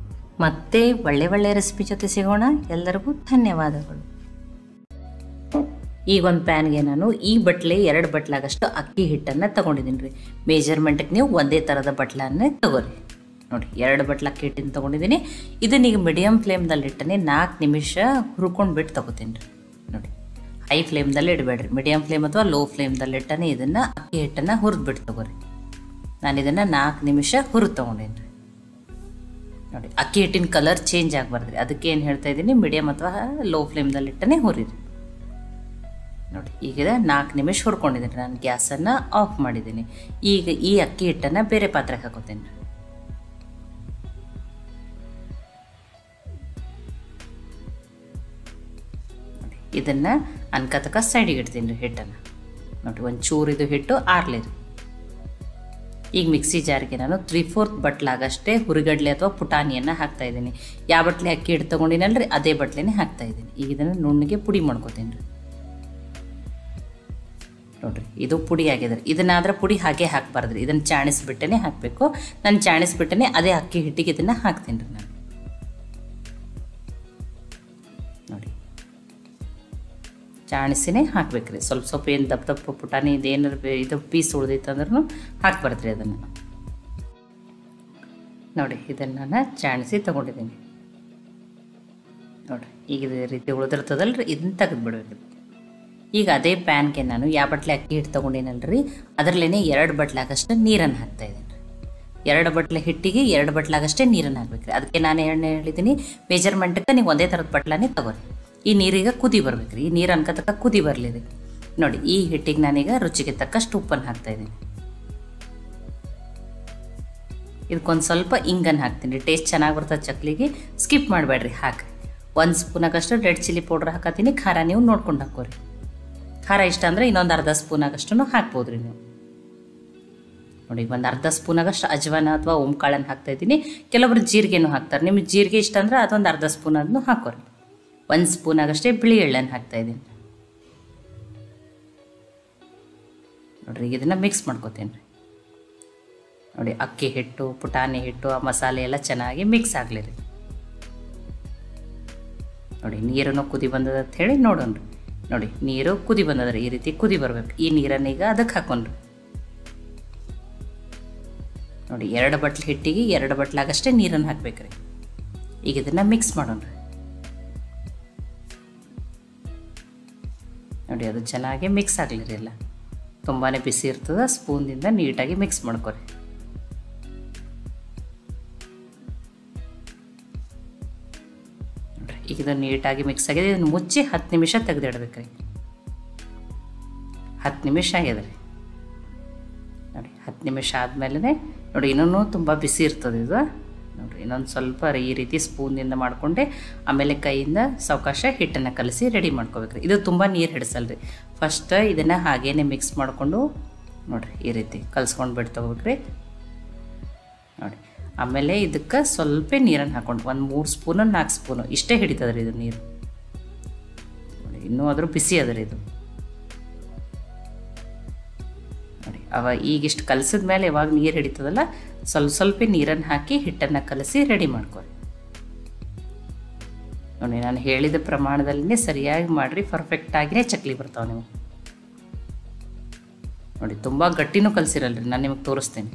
ಮತ್ತೆ ಒಳ್ಳೆ ರೆಸಿಪಿ ಜೊತೆ ಸಿಗೋಣ. ಎಲ್ಲರಿಗೂ ಧನ್ಯವಾದಗಳು. ಈಗ ಒಂದು ಪ್ಯಾನ್ಗೆ ನಾನು ಈ ಬಟ್ಲೆ 2 ಬಟ್ಲಾಗಷ್ಟು ಅಕ್ಕಿ ಹಿಟ್ಟನ್ನು ತೊಗೊಂಡಿದ್ದೀನಿ ರೀ. ಮೇಜರ್ಮೆಂಟಿಗೆ ನೀವು ಒಂದೇ ಥರದ ಬಟ್ಲನ್ನೇ ತೊಗೊರಿ. ನೋಡಿ 2 ಬಟ್ಲ ಅಕ್ಕಿ ಹಿಟ್ಟನ್ನು ತೊಗೊಂಡಿದ್ದೀನಿ. ಇದನ್ನೀಗ ಮೀಡಿಯಮ್ ಫ್ಲೇಮ್ದಲ್ಲಿಟ್ಟನೆ 4 ನಿಮಿಷ ಹುರ್ಕೊಂಡು ಬಿಟ್ಟು ತೊಗೋತೀನಿ ರೀ. ನೋಡಿ ಹೈ ಫ್ಲೇಮ್ದಲ್ಲಿ ಇಡಬೇಡ್ರಿ, ಮೀಡಿಯಮ್ ಫ್ಲೇಮ್ ಅಥವಾ ಲೋ ಫ್ಲೇಮ್ದಲ್ಲಿಟ್ಟನೆ ಇದನ್ನು ಅಕ್ಕಿ ಹಿಟ್ಟನ್ನು ಹುರಿದ್ಬಿಟ್ಟು ತೊಗೊರಿ. ನಾನು ಇದನ್ನು 4 ನಿಮಿಷ ಹುರಿದು ತೊಗೊಂಡೇನಿ ರೀ. ನೋಡಿ ಅಕ್ಕಿ ಹಿಟ್ಟಿನ ಕಲರ್ ಚೇಂಜ್ ಆಗಬಾರ್ದು ರೀ. ಅದಕ್ಕೆ ಏನು ಹೇಳ್ತಾ ಇದ್ದೀನಿ, ಮೀಡಿಯಮ್ ಅಥವಾ ಲೋ ಫ್ಲೇಮ್ದಲ್ಲಿಟ್ಟನೆ ಹುರಿರಿ. ನೋಡಿ ಈಗ 4 ನಿಮಿಷ ಹುರ್ಕೊಂಡಿದ್ದೀನಿ. ನಾನು ಗ್ಯಾಸನ್ನು ಆಫ್ ಮಾಡಿದ್ದೀನಿ. ಈಗ ಈ ಅಕ್ಕಿ ಹಿಟ್ಟನ್ನು ಬೇರೆ ಪಾತ್ರೆಗೆ ಹಾಕೋತೀನಿ ರೀ. ಇದನ್ನು ಅನ್ಕತಕ ಸೈಡಿಗೆ ಇಡ್ತೀನಿ ರೀ ಹಿಟ್ಟನ್ನು. ನೋಡಿ ಒಂಚೂರು ಇದು ಹಿಟ್ಟು ಆರ್ಲಿ ರೀ. ಈಗ ಮಿಕ್ಸಿ ಜಾರಿಗೆ ನಾನು 3/4 ಬಟ್ಲಾಗಷ್ಟೇ ಹುರಿಗಡ್ಲೆ ಅಥವಾ ಪುಟಾಣಿಯನ್ನು ಹಾಕ್ತಾಯಿದ್ದೀನಿ. ಯಾವ ಬಟ್ಲೆ ಅಕ್ಕಿ ಹಿಟ್ಟು ತೊಗೊಂಡಿನಲ್ರಿ ಅದೇ ಬಟ್ಲೆನೇ ಹಾಕ್ತಾಯಿದ್ದೀನಿ. ಈಗ ಇದನ್ನು ನುಣ್ಣಗೆ ಪುಡಿ ಮಾಡ್ಕೊತೀನಿ ರೀ. ನೋಡಿರಿ ಇದು ಪುಡಿ ಆಗಿದೆ. ಇದನ್ನಾದ್ರೆ ಪುಡಿ ಹಾಗೆ ಹಾಕಬಾರ್ದು ರೀ, ಇದನ್ನು ಚಾಣಿಸ್ಬಿಟ್ಟೇ ಹಾಕಬೇಕು. ನಾನು ಚಾಣಿಸ್ಬಿಟ್ಟೇ ಅದೇ ಅಕ್ಕಿ ಹಿಟ್ಟಿಗೆ ಇದನ್ನು ಹಾಕ್ತೀನಿ ರೀ ನಾನು. ನೋಡಿ ಚಾಣಿಸಿನೇ ಹಾಕ್ಬೇಕು ರೀ. ಸ್ವಲ್ಪ ಸ್ವಲ್ಪ ಏನು ದಪ್ಪ ದಪ್ಪ ಪುಟಾಣಿ ಇದೇನಾರು ಇದು ಪೀಸ್ ಉಳ್ದೈತೆ ಅಂದ್ರೂ ಹಾಕ್ಬಾರ್ದು ರೀ ಅದನ್ನು. ನೋಡಿ ಇದನ್ನು ನಾನು ಚಾಣಿಸಿ ತೊಗೊಂಡಿದ್ದೀನಿ. ನೋಡಿರಿ ಈಗ ಇದೇ ರೀತಿ ಉಳಿದಿರ್ತದಲ್ಲ ರೀ, ಇದನ್ನು ತೆಗೆದುಬಿಡ್ಬೇಕು. ಈಗ ಅದೇ ಪ್ಯಾನ್ಗೆ ನಾನು ಯಾವ ಬಟ್ಲೆ ಅಕ್ಕಿ ಹಿಟ್ಟು ತೊಗೊಂಡಿನಲ್ಲ ರೀ, ಅದರಲ್ಲೇ 2 ಬಟ್ಲಾಗಷ್ಟು ನೀರನ್ನು ಹಾಕ್ತಾಯಿದ್ದೀನಿ ರೀ. 2 ಬಟ್ಲೆ ಹಿಟ್ಟಿಗೆ 2 ಬಟ್ಲಾಗಷ್ಟೇ ನೀರನ್ನು ಹಾಕ್ಬೇಕು ರೀ. ಅದಕ್ಕೆ ನಾನು ಹೇಳಿದ್ದೀನಿ ಮೆಜರ್ಮೆಂಟಕ್ಕೆ ನೀವು ಒಂದೇ ಥರದ ಬಟ್ಲನೇ ತೊಗೊರಿ. ಈ ನೀರೀಗ ಕುದಿ ಬರ್ಬೇಕು ರೀ. ಈ ನೀರು ಅನ್ಕೋತಕ್ಕ ಕುದಿ ಬರಲಿ ರೀ. ನೋಡಿ ಈ ಹಿಟ್ಟಿಗೆ ನಾನೀಗ ರುಚಿಗೆ ತಕ್ಕಷ್ಟು ಉಪ್ಪನ್ನು ಹಾಕ್ತಾಯಿದ್ದೀನಿ. ಇದಕ್ಕೊಂದು ಸ್ವಲ್ಪ ಇಂಗನ್ನು ಹಾಕ್ತೀನಿ ರೀ. ಟೇಸ್ಟ್ ಚೆನ್ನಾಗಿ ಬರ್ತದೆ ಚಕ್ಲಿಗೆ. ಸ್ಕಿಪ್ ಮಾಡಬೇಡ್ರಿ, ಹಾಕಿ. 1 ಸ್ಪೂನಾಗಷ್ಟು ರೆಡ್ ಚಿಲ್ಲಿ ಪೌಡ್ರ್ ಹಾಕತ್ತೀನಿ. ಖಾರ ನೀವು ನೋಡ್ಕೊಂಡು ಹಾಕೋರಿ. ಖಾರ ಇಷ್ಟ ಅಂದರೆ ಇನ್ನೊಂದು ಅರ್ಧ ಸ್ಪೂನಾಗಷ್ಟು ಹಾಕ್ಬೋದು ರೀ ನೀವು. ನೋಡಿ ಒಂದು ಅರ್ಧ ಸ್ಪೂನಾಗಷ್ಟು ಅಜ್ವಾನ ಅಥವಾ ಓಂಕಾಳನ್ನು ಹಾಕ್ತಾಯಿದ್ದೀನಿ. ಕೆಲವೊಬ್ರು ಜೀರಿಗೆನೂ ಹಾಕ್ತಾರೆ. ನಿಮಗೆ ಜೀರಿಗೆ ಇಷ್ಟ ಅಂದರೆ ಅದೊಂದು ಅರ್ಧ ಸ್ಪೂನ್ ಅದನ್ನು ಹಾಕೋರಿ. 1 ಸ್ಪೂನಾಗಷ್ಟೇ ಬಿಳಿ ಎಳ್ಳನ್ನು ಹಾಕ್ತಾಯಿದ್ದೀನಿ. ನೋಡಿರಿ ಈಗ ಇದನ್ನು ಮಿಕ್ಸ್ ಮಾಡ್ಕೋತೀನಿ ರೀ. ನೋಡಿ ಅಕ್ಕಿ ಹಿಟ್ಟು, ಪುಟಾಣಿ ಹಿಟ್ಟು, ಆ ಮಸಾಲೆ ಎಲ್ಲ ಚೆನ್ನಾಗಿ ಮಿಕ್ಸ್ ಆಗಲಿ ರೀ. ನೋಡಿ ನೀರನ್ನು ಕುದಿ ಬಂದದ ಅಂತ ಹೇಳಿ ನೋಡೋಣ ರೀ. ನೋಡಿ ನೀರು ಕುದಿ ಬಂದದ್ರಿ, ಈ ರೀತಿ ಕುದಿ ಬರಬೇಕು. ಈ ನೀರನ್ನೀಗ ಅದಕ್ಕೆ ಹಾಕೊಂಡ್ರಿ. ನೋಡಿ 2 ಬಟ್ಲು ಹಿಟ್ಟಿಗೆ 2 ಬಟ್ಲಾಗಷ್ಟೇ ನೀರನ್ನು ಹಾಕ್ಬೇಕ್ರಿ. ಈಗ ಇದನ್ನು ಮಿಕ್ಸ್ ಮಾಡೋಣ ರೀ. ನೋಡಿ ಅದು ಚೆನ್ನಾಗಿ ಮಿಕ್ಸ್ ಆಗಲಿ ರೀ. ಎಲ್ಲ ತುಂಬಾ ಬಿಸಿ ಇರ್ತದೆ. ಸ್ಪೂನ್ದಿಂದ ನೀಟಾಗಿ ಮಿಕ್ಸ್ ಮಾಡ್ಕೊರಿ. ನೋಡಿರಿ ಈಗ ಇದು ನೀಟಾಗಿ ಮಿಕ್ಸ್ ಆಗಿದೆ. ಇದನ್ನು ಮುಚ್ಚಿ 10 ನಿಮಿಷ ತೆಗೆದಿಡ್ಬೇಕ್ರಿ. 10 ನಿಮಿಷ ಆಗಿದೆ ರೀ. ನೋಡಿ 10 ನಿಮಿಷ ಆದಮೇಲೆ ನೋಡಿ ಇನ್ನೂ ತುಂಬ ಬಿಸಿ ಇರ್ತದೆ ಇದು. ನೋಡಿರಿ ಇನ್ನೊಂದು ಸ್ವಲ್ಪ ಈ ರೀತಿ ಸ್ಪೂನಿಂದ ಮಾಡಿಕೊಂಡೆ ಆಮೇಲೆ ಕೈಯಿಂದ ಸಾವಕಾಶ ಹಿಟ್ಟನ್ನು ಕಲಸಿ ರೆಡಿ ಮಾಡ್ಕೋಬೇಕ್ರಿ. ಇದು ತುಂಬ ನೀರು ಹಿಡಿಸಲ್ರಿ. ಫಸ್ಟ್ ಇದನ್ನು ಹಾಗೇ ಮಿಕ್ಸ್ ಮಾಡಿಕೊಂಡು ನೋಡಿರಿ ಈ ರೀತಿ ಕಲ್ಸ್ಕೊಂಡು ಬಿಟ್ಟು ತೊಗೋಬೇಕ್ರಿ. ನೋಡಿ ಆಮೇಲೆ ಇದಕ್ಕೆ ಸ್ವಲ್ಪ ನೀರನ್ನು ಹಾಕ್ಕೊಂಡು 3 ಸ್ಪೂನು 4 ಸ್ಪೂನು ಇಷ್ಟೇ ಹಿಡಿತದ್ರಿ ಇದು ನೀರು. ನೋಡಿ ಇನ್ನೂ ಆದರೂ ಬಿಸಿ ಅದರಿ ಇದು. ನೋಡಿ ಈಗಿಷ್ಟು ಕಲಸಿದ ಮೇಲೆ ಯಾವಾಗ ನೀರು ಹಿಡಿತದಲ್ಲ ಸ್ವಲ್ಪ ನೀರನ್ನು ಹಾಕಿ ಹಿಟ್ಟನ್ನು ಕಲಸಿ ರೆಡಿ ಮಾಡ್ಕೊರಿ. ನೋಡಿ ನಾನು ಹೇಳಿದ ಪ್ರಮಾಣದಲ್ಲೇ ಸರಿಯಾಗಿ ಮಾಡಿರಿ. ಪರ್ಫೆಕ್ಟಾಗಿಯೇ ಚಕ್ಲಿ ಬರ್ತಾವೆ ನೀವು. ನೋಡಿ ತುಂಬ ಗಟ್ಟಿನೂ ಕಲಸಿರಲ್ರಿ, ನಾನು ನಿಮಗೆ ತೋರಿಸ್ತೀನಿ.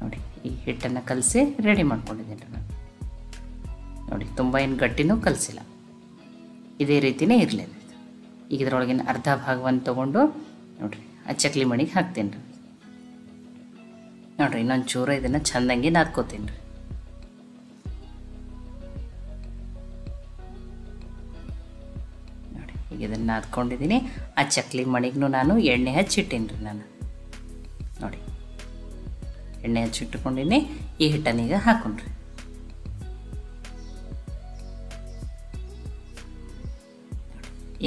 ನೋಡಿ ಈ ಹಿಟ್ಟನ್ನು ಕಲಸಿ ರೆಡಿ ಮಾಡ್ಕೊಂಡಿದ್ದೀನಿ ನಾನು. ನೋಡಿ ತುಂಬ ಏನು ಗಟ್ಟಿನೂ ಕಲಸಿಲ್ಲ, ಇದೇ ರೀತಿಯೇ ಇರಲಿ. ಈಗ ಇದರೊಳಗಿನ ಅರ್ಧ ಭಾಗವನ್ನು ತೊಗೊಂಡು ನೋಡಿರಿ ಆ ಚಕ್ಲಿ ಮಣಿಗೆ ಹಾಕ್ತೀನಿ ರೀ. ನೋಡಿರಿ ಇನ್ನೊಂದು ಚೂರು ಇದನ್ನು ಚೆಂದಂಗೆ ನಾದ್ಕೋತೀನಿ ರೀ. ನೋಡಿ ಈಗ ಇದನ್ನು ನಾದ್ಕೊಂಡಿದ್ದೀನಿ. ಆ ಚಕ್ಲಿ ಮಣಿಗೂ ನಾನು ಎಣ್ಣೆ ಹಚ್ಚಿಟ್ಟೀನಿ ರೀ ನಾನು. ನೋಡಿ ಎಣ್ಣೆ ಹಚ್ಚಿಟ್ಕೊಂಡಿನಿ. ಈ ಹಿಟ್ಟನ್ನೀಗ ಹಾಕೊಂಡ್ರಿ.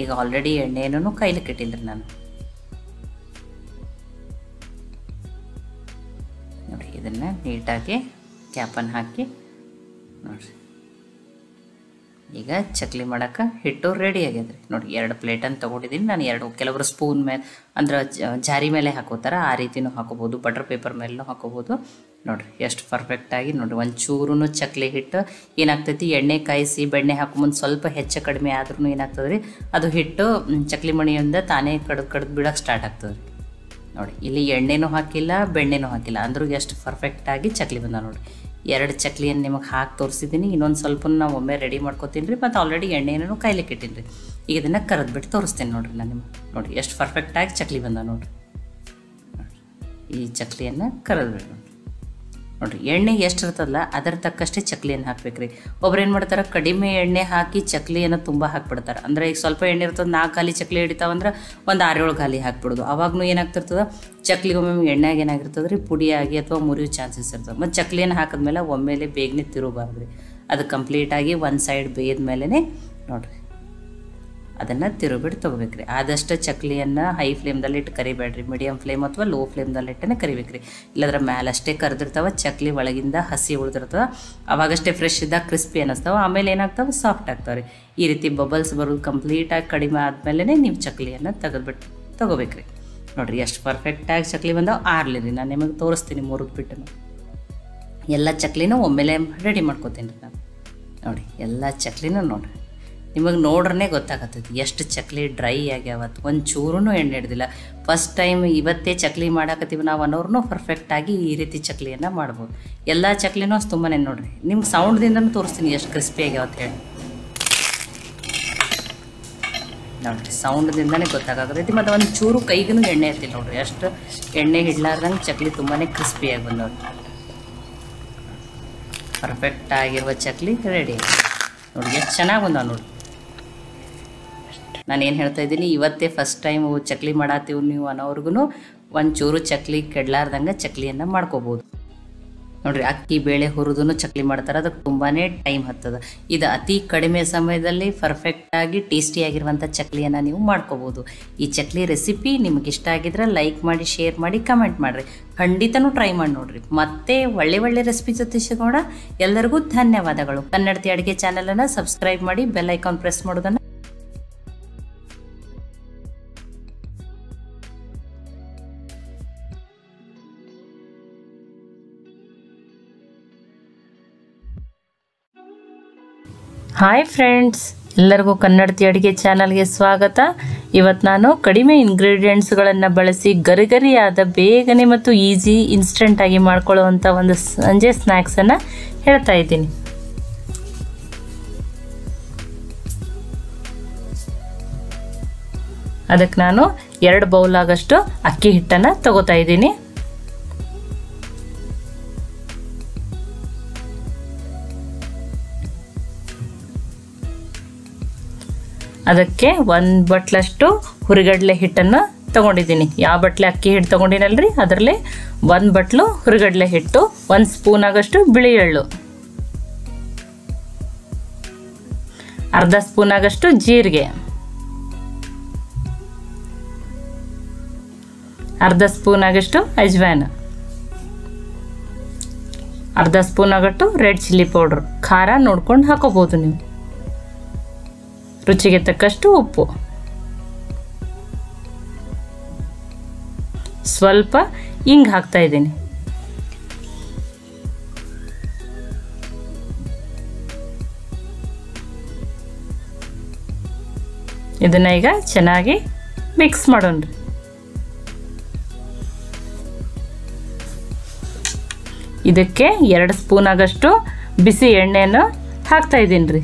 ಈಗ ಆಲ್ರೆಡಿ ಎಣ್ಣೆನೂ ಕೈಲಿಕ್ಕೆ ಇಟ್ಟಿಲ್ಲ ರೀ ನಾನು. ನೋಡಿ ಇದನ್ನು ನೀಟಾಗಿ ಕ್ಯಾಪನ್ನು ಹಾಕಿ ನೋಡಿರಿ ಈಗ ಚಕ್ಲಿ ಮಾಡೋಕೆ ಹಿಟ್ಟು ರೆಡಿ ಆಗ್ಯದ್ರಿ. ನೋಡಿ 2 ಪ್ಲೇಟನ್ನು ತೊಗೊಂಡಿದ್ದೀನಿ ನಾನು. ಕೆಲವರು ಸ್ಪೂನ್ ಮೇಲೆ ಅಂದ್ರೆ ಜಾರಿ ಮೇಲೆ ಹಾಕೋತಾರೆ, ಆ ರೀತಿಯೂ ಹಾಕೋಬೋದು. ಬಟರ್ ಪೇಪರ್ ಮೇಲೂ ಹಾಕೋಬೋದು. ನೋಡಿರಿ ಎಷ್ಟು ಪರ್ಫೆಕ್ಟಾಗಿ ನೋಡಿ ಒಂಚೂರು ಚಕ್ಲಿ ಹಿಟ್ಟು ಏನಾಗ್ತೈತಿ, ಎಣ್ಣೆ ಕಾಯಿಸಿ ಬೆಣ್ಣೆ ಹಾಕೋ ಮುಂದೆ ಸ್ವಲ್ಪ ಹೆಚ್ಚು ಕಡಿಮೆ ಆದ್ರೂ ಏನಾಗ್ತದೆ ರೀ, ಅದು ಹಿಟ್ಟು ಚಕ್ಲಿ ಮಣಿಯಿಂದ ತಾನೇ ಕಡ್ದು ಬಿಡೋಕೆ ಸ್ಟಾರ್ಟ್ ಆಗ್ತದೆ ರೀ. ನೋಡಿ ಇಲ್ಲಿ ಎಣ್ಣೆನೂ ಹಾಕಿಲ್ಲ ಬೆಣ್ಣೆನೂ ಹಾಕಿಲ್ಲ, ಅಂದ್ರೂ ಎಷ್ಟು ಪರ್ಫೆಕ್ಟಾಗಿ ಚಕ್ಲಿ ಬಂದ. ನೋಡಿ 2 ಚಕ್ಲಿಯನ್ನು ನಿಮಗೆ ಹಾಕಿ ತೋರಿಸಿದ್ದೀನಿ. ಇನ್ನೊಂದು ಸ್ವಲ್ಪ ನಾವು ಒಮ್ಮೆ ರೆಡಿ ಮಾಡ್ಕೊತೀನಿ ರೀ. ಮತ್ತು ಆಲ್ರೆಡಿ ಎಣ್ಣೆನೂ ಕಾಯ್ಲಿಕ್ಕೆ ಇಟ್ಟಿನಿ ರೀ. ಈಗ ಇದನ್ನು ಕರೆದ್ಬಿಟ್ಟು ತೋರಿಸ್ತೀನಿ ನೋಡಿರಿ ನಾನು ನಿಮಗೆ. ನೋಡಿ ಎಷ್ಟು ಪರ್ಫೆಕ್ಟಾಗಿ ಚಕ್ಲಿ ಬಂದ ನೋಡಿರಿ. ಈ ಚಕ್ಲಿಯನ್ನು ಕರೆದ್ಬಿಟ್ಟು ನೋಡಿರಿ ಎಣ್ಣೆ ಎಷ್ಟು ಇರ್ತದಲ್ಲ ಅದರ ತಕ್ಕಷ್ಟೇ ಚಕ್ಲಿಯನ್ನು ಹಾಕ್ಬೇಕು ರೀ. ಒಬ್ರು ಏನು ಮಾಡ್ತಾರೆ, ಕಡಿಮೆ ಎಣ್ಣೆ ಹಾಕಿ ಚಕ್ಲಿಯನ್ನು ತುಂಬ ಹಾಕ್ಬಿಡ್ತಾರೆ. ಅಂದರೆ ಈಗ ಸ್ವಲ್ಪ ಎಣ್ಣೆ ಇರ್ತದೆ, 4 ಗಾಲಿ ಚಕ್ಲಿ ಹಿಡಿತಾವಂದ್ರೆ ಒಂದು 6-7 ಗಾಲಿ ಹಾಕ್ಬಿಡೋದು. ಅವಾಗೂ ಏನಾಗ್ತಿರ್ತದೆ, ಚಕ್ಲಿಗೊಮ್ಮೆ ಎಣ್ಣೆಗೆ ಏನಾಗಿರ್ತದೆ ರೀ, ಪುಡಿಯಾಗಿ ಅಥವಾ ಮುರಿಯೋ ಚಾನ್ಸಸ್ ಇರ್ತದೆ. ಮತ್ತು ಚಕ್ಲಿಯನ್ನು ಹಾಕಿದ್ಮೇಲೆ ಒಮ್ಮೆಲೆ ಬೇಗನೆ ತಿರುಗಬಾರ್ದು ರೀ. ಅದು ಕಂಪ್ಲೀಟಾಗಿ ಒಂದು ಸೈಡ್ ಬೇಯ್ದ ಮೇಲೇ ನೋಡಿರಿ ಅದನ್ನು ತಿರುಗಿಬಿಟ್ಟು ತೊಗೋಬೇಕ್ರಿ. ಆದಷ್ಟು ಚಕ್ಲಿಯನ್ನು ಹೈ ಫ್ಲೇಮ್ದಲ್ಲಿ ಇಟ್ಟು ಕರಿಬೇಡ್ರಿ, ಮೀಡಿಯಮ್ ಫ್ಲೇಮ್ ಅಥವಾ ಲೋ ಫ್ಲೇಮ್ದಲ್ಲಿ ಇಟ್ಟೇ ಕರಿಬೇಕ್ರಿ. ಇಲ್ಲದ್ರ ಮ್ಯಾಲಷ್ಟೇ ಕರೆದಿರ್ತಾವೆ, ಚಕ್ಲಿ ಒಳಗಿಂದ ಹಸಿ ಉಳಿದಿರ್ತವೆ, ಅವಾಗಷ್ಟೇ ಫ್ರೆಶ್ ಇದ್ದಾಗ ಕ್ರಿಸ್ಪಿ ಅನ್ನಿಸ್ತಾವೆ, ಆಮೇಲೆ ಏನಾಗ್ತಾವೆ ಸಾಫ್ಟ್ ಆಗ್ತಾವೆ ರೀ. ಈ ರೀತಿ ಬಬಲ್ಸ್ ಬರೋದು ಕಂಪ್ಲೀಟಾಗಿ ಕಡಿಮೆ ಆದಮೇಲೆ ನೀವು ಚಕ್ಲಿಯನ್ನು ತೆಗೆದುಬಿಟ್ಟು ತೊಗೋಬೇಕ್ರಿ. ನೋಡಿರಿ ಎಷ್ಟು ಪರ್ಫೆಕ್ಟಾಗಿ ಚಕ್ಲಿ ಬಂದಾವೆ. ಆರ್ಲಿ ರೀ, ನಾನು ನಿಮಗೆ ತೋರಿಸ್ತೀನಿ ಮುರಿದ್ಬಿಟ್ಟು. ಎಲ್ಲ ಚಕ್ಲಿನೂ ಒಮ್ಮೆಲೆ ರೆಡಿ ಮಾಡ್ಕೋತೀನಿ ರೀ ನಾನು. ನೋಡಿ ಎಲ್ಲ ಚಕ್ಲಿನೂ ನೋಡಿರಿ, ನಿಮಗೆ ನೋಡ್ರೇ ಗೊತ್ತಾಗತ್ತೈತಿ ಎಷ್ಟು ಚಕ್ಲಿ ಡ್ರೈ ಆಗ್ಯಾವ, ಒಂದು ಚೂರೂ ಎಣ್ಣೆ ಹಿಡ್ದಿಲ್ಲ. ಫಸ್ಟ್ ಟೈಮ್ ಇವತ್ತೇ ಚಕ್ಲಿ ಮಾಡಾಕತ್ತೀವಿ ನಾವು ಅನ್ನೋರ್ನು ಪರ್ಫೆಕ್ಟಾಗಿ ಈ ರೀತಿ ಚಕ್ಲಿಯನ್ನು ಮಾಡ್ಬೋದು. ಎಲ್ಲ ಚಕ್ಲಿನೂ ಅಷ್ಟು ತುಂಬಾ ನೋಡಿರಿ, ನಿಮ್ಗೆ ಸೌಂಡ್ದಿಂದನೂ ತೋರಿಸ್ತೀನಿ ಎಷ್ಟು ಕ್ರಿಸ್ಪಿ ಆಗ್ಯಾವ ಅಂತ ಹೇಳಿ. ನೋಡಿರಿ ಸೌಂಡ್ದಿಂದನೇ ಗೊತ್ತಾಗತ್ತೈತಿ. ಮತ್ತು ಒಂದು ಚೂರು ಕೈಗೂ ಎಣ್ಣೆ ಹತ್ತಿಲ್ಲ ನೋಡಿರಿ, ಅಷ್ಟು ಎಣ್ಣೆ ಹಿಡ್ಲಾರ್ದಂಗೆ ಚಕ್ಲಿ ತುಂಬಾ ಕ್ರಿಸ್ಪಿಯಾಗಿ ಬಂದವ್ರಿ. ಪರ್ಫೆಕ್ಟಾಗಿರುವ ಚಕ್ಲಿ ರೆಡಿ ನೋಡಿ, ಎಷ್ಟು ಚೆನ್ನಾಗಿ ಬಂದಾವ ನೋಡಿ. ನಾನೇನು ಹೇಳ್ತಾ ಇದ್ದೀನಿ, ಇವತ್ತೇ ಫಸ್ಟ್ ಟೈಮ್ ಚಕ್ಲಿ ಮಾಡತ್ತೀವಿ ನೀವು ಅನ್ನೋರ್ಗು ಒಂಚೂರು ಚಕ್ಲಿ ಕೆಡ್ಲಾರ್ದಂಗೆ ಚಕ್ಲಿಯನ್ನು ಮಾಡ್ಕೋಬೋದು. ನೋಡಿರಿ ಅಕ್ಕಿ ಬೇಳೆ ಹುರಿದು ಚಕ್ಲಿ ಮಾಡ್ತಾರೆ, ಅದಕ್ಕೆ ತುಂಬಾ ಟೈಮ್ ಹತ್ತದ. ಇದು ಅತಿ ಕಡಿಮೆ ಸಮಯದಲ್ಲಿ ಪರ್ಫೆಕ್ಟಾಗಿ ಟೇಸ್ಟಿಯಾಗಿರುವಂಥ ಚಕ್ಲಿಯನ್ನು ನೀವು ಮಾಡ್ಕೋಬೋದು. ಈ ಚಕ್ಲಿ ರೆಸಿಪಿ ನಿಮ್ಗೆ ಇಷ್ಟ ಆಗಿದ್ರೆ ಲೈಕ್ ಮಾಡಿ, ಶೇರ್ ಮಾಡಿ, ಕಮೆಂಟ್ ಮಾಡಿರಿ. ಖಂಡಿತನೂ ಟ್ರೈ ಮಾಡಿ ನೋಡಿರಿ. ಮತ್ತೆ ಒಳ್ಳೆ ರೆಸಿಪಿ ಜೊತೆ ಸಿಗೋಣ. ಎಲ್ಲರಿಗೂ ಧನ್ಯವಾದಗಳು. ಕನ್ನಡತಿ ಅಡುಗೆ ಚಾನಲನ್ನು ಸಬ್ಸ್ಕ್ರೈಬ್ ಮಾಡಿ, ಬೆಲ್ ಐಕಾನ್ ಪ್ರೆಸ್ ಮಾಡೋದನ್ನು ಹಾಯ್ ಫ್ರೆಂಡ್ಸ್, ಎಲ್ಲರಿಗೂ ಕನ್ನಡತಿ ಅಡುಗೆ ಚಾನಲ್ಗೆ ಸ್ವಾಗತ. ಇವತ್ತು ನಾನು ಕಡಿಮೆ ಇಂಗ್ರೀಡಿಯೆಂಟ್ಸ್ಗಳನ್ನು ಬಳಸಿ ಗರಿಗರಿಯಾದ ಬೇಗನೆ ಮತ್ತು ಈಸಿ ಇನ್ಸ್ಟೆಂಟಾಗಿ ಮಾಡ್ಕೊಳ್ಳುವಂಥ ಒಂದು ಸಂಜೆ ಸ್ನ್ಯಾಕ್ಸನ್ನು ಹೇಳ್ತಾ ಇದ್ದೀನಿ. ಅದಕ್ಕೆ ನಾನು 2 ಬೌಲ್ ಆಗಷ್ಟು ಅಕ್ಕಿ ಹಿಟ್ಟನ್ನು ತಗೋತಾ ಇದ್ದೀನಿ. ಅದಕ್ಕೆ 1 ಬಟ್ಲಷ್ಟು ಹುರಿಗಡಲೆ ಹಿಟ್ಟನ್ನು ತೊಗೊಂಡಿದ್ದೀನಿ. ಯಾವ ಬಟ್ಲೆ ಅಕ್ಕಿ ಹಿಟ್ಟು ತೊಗೊಂಡಿನಲ್ರಿ ಅದರಲ್ಲಿ 1 ಬಟ್ಲು ಹುರಿಗಡಲೆ ಹಿಟ್ಟು, 1 ಸ್ಪೂನ್ ಆಗಷ್ಟು ಬಿಳಿ ಎಳ್ಳು, ಅರ್ಧ ಸ್ಪೂನ್ ಆಗಷ್ಟು ಜೀರಿಗೆ, ಅರ್ಧ ಸ್ಪೂನ್ ಆಗಷ್ಟು ಅಜ್ವಾನ, ಅರ್ಧ ಸ್ಪೂನ್ ಆಗಟ್ಟು ರೆಡ್ ಚಿಲ್ಲಿ ಪೌಡ್ರ್. ಖಾರ ನೋಡ್ಕೊಂಡು ಹಾಕೋಬೋದು ನೀವು. ರುಚಿಗೆ ತಕ್ಕಷ್ಟು ಉಪ್ಪು, ಸ್ವಲ್ಪ ಹಿಂಗ್ ಹಾಕ್ತಾ ಇದ್ದೀನಿ. ಇದನ್ನ ಈಗ ಚೆನ್ನಾಗಿ ಮಿಕ್ಸ್ ಮಾಡೋಣ. ಇದಕ್ಕೆ 2 ಸ್ಪೂನ್ ಆಗಷ್ಟು ಬಿಸಿ ಎಣ್ಣೆಯನ್ನು ಹಾಕ್ತಾ ಇದ್ದೀನಿ ರೀ.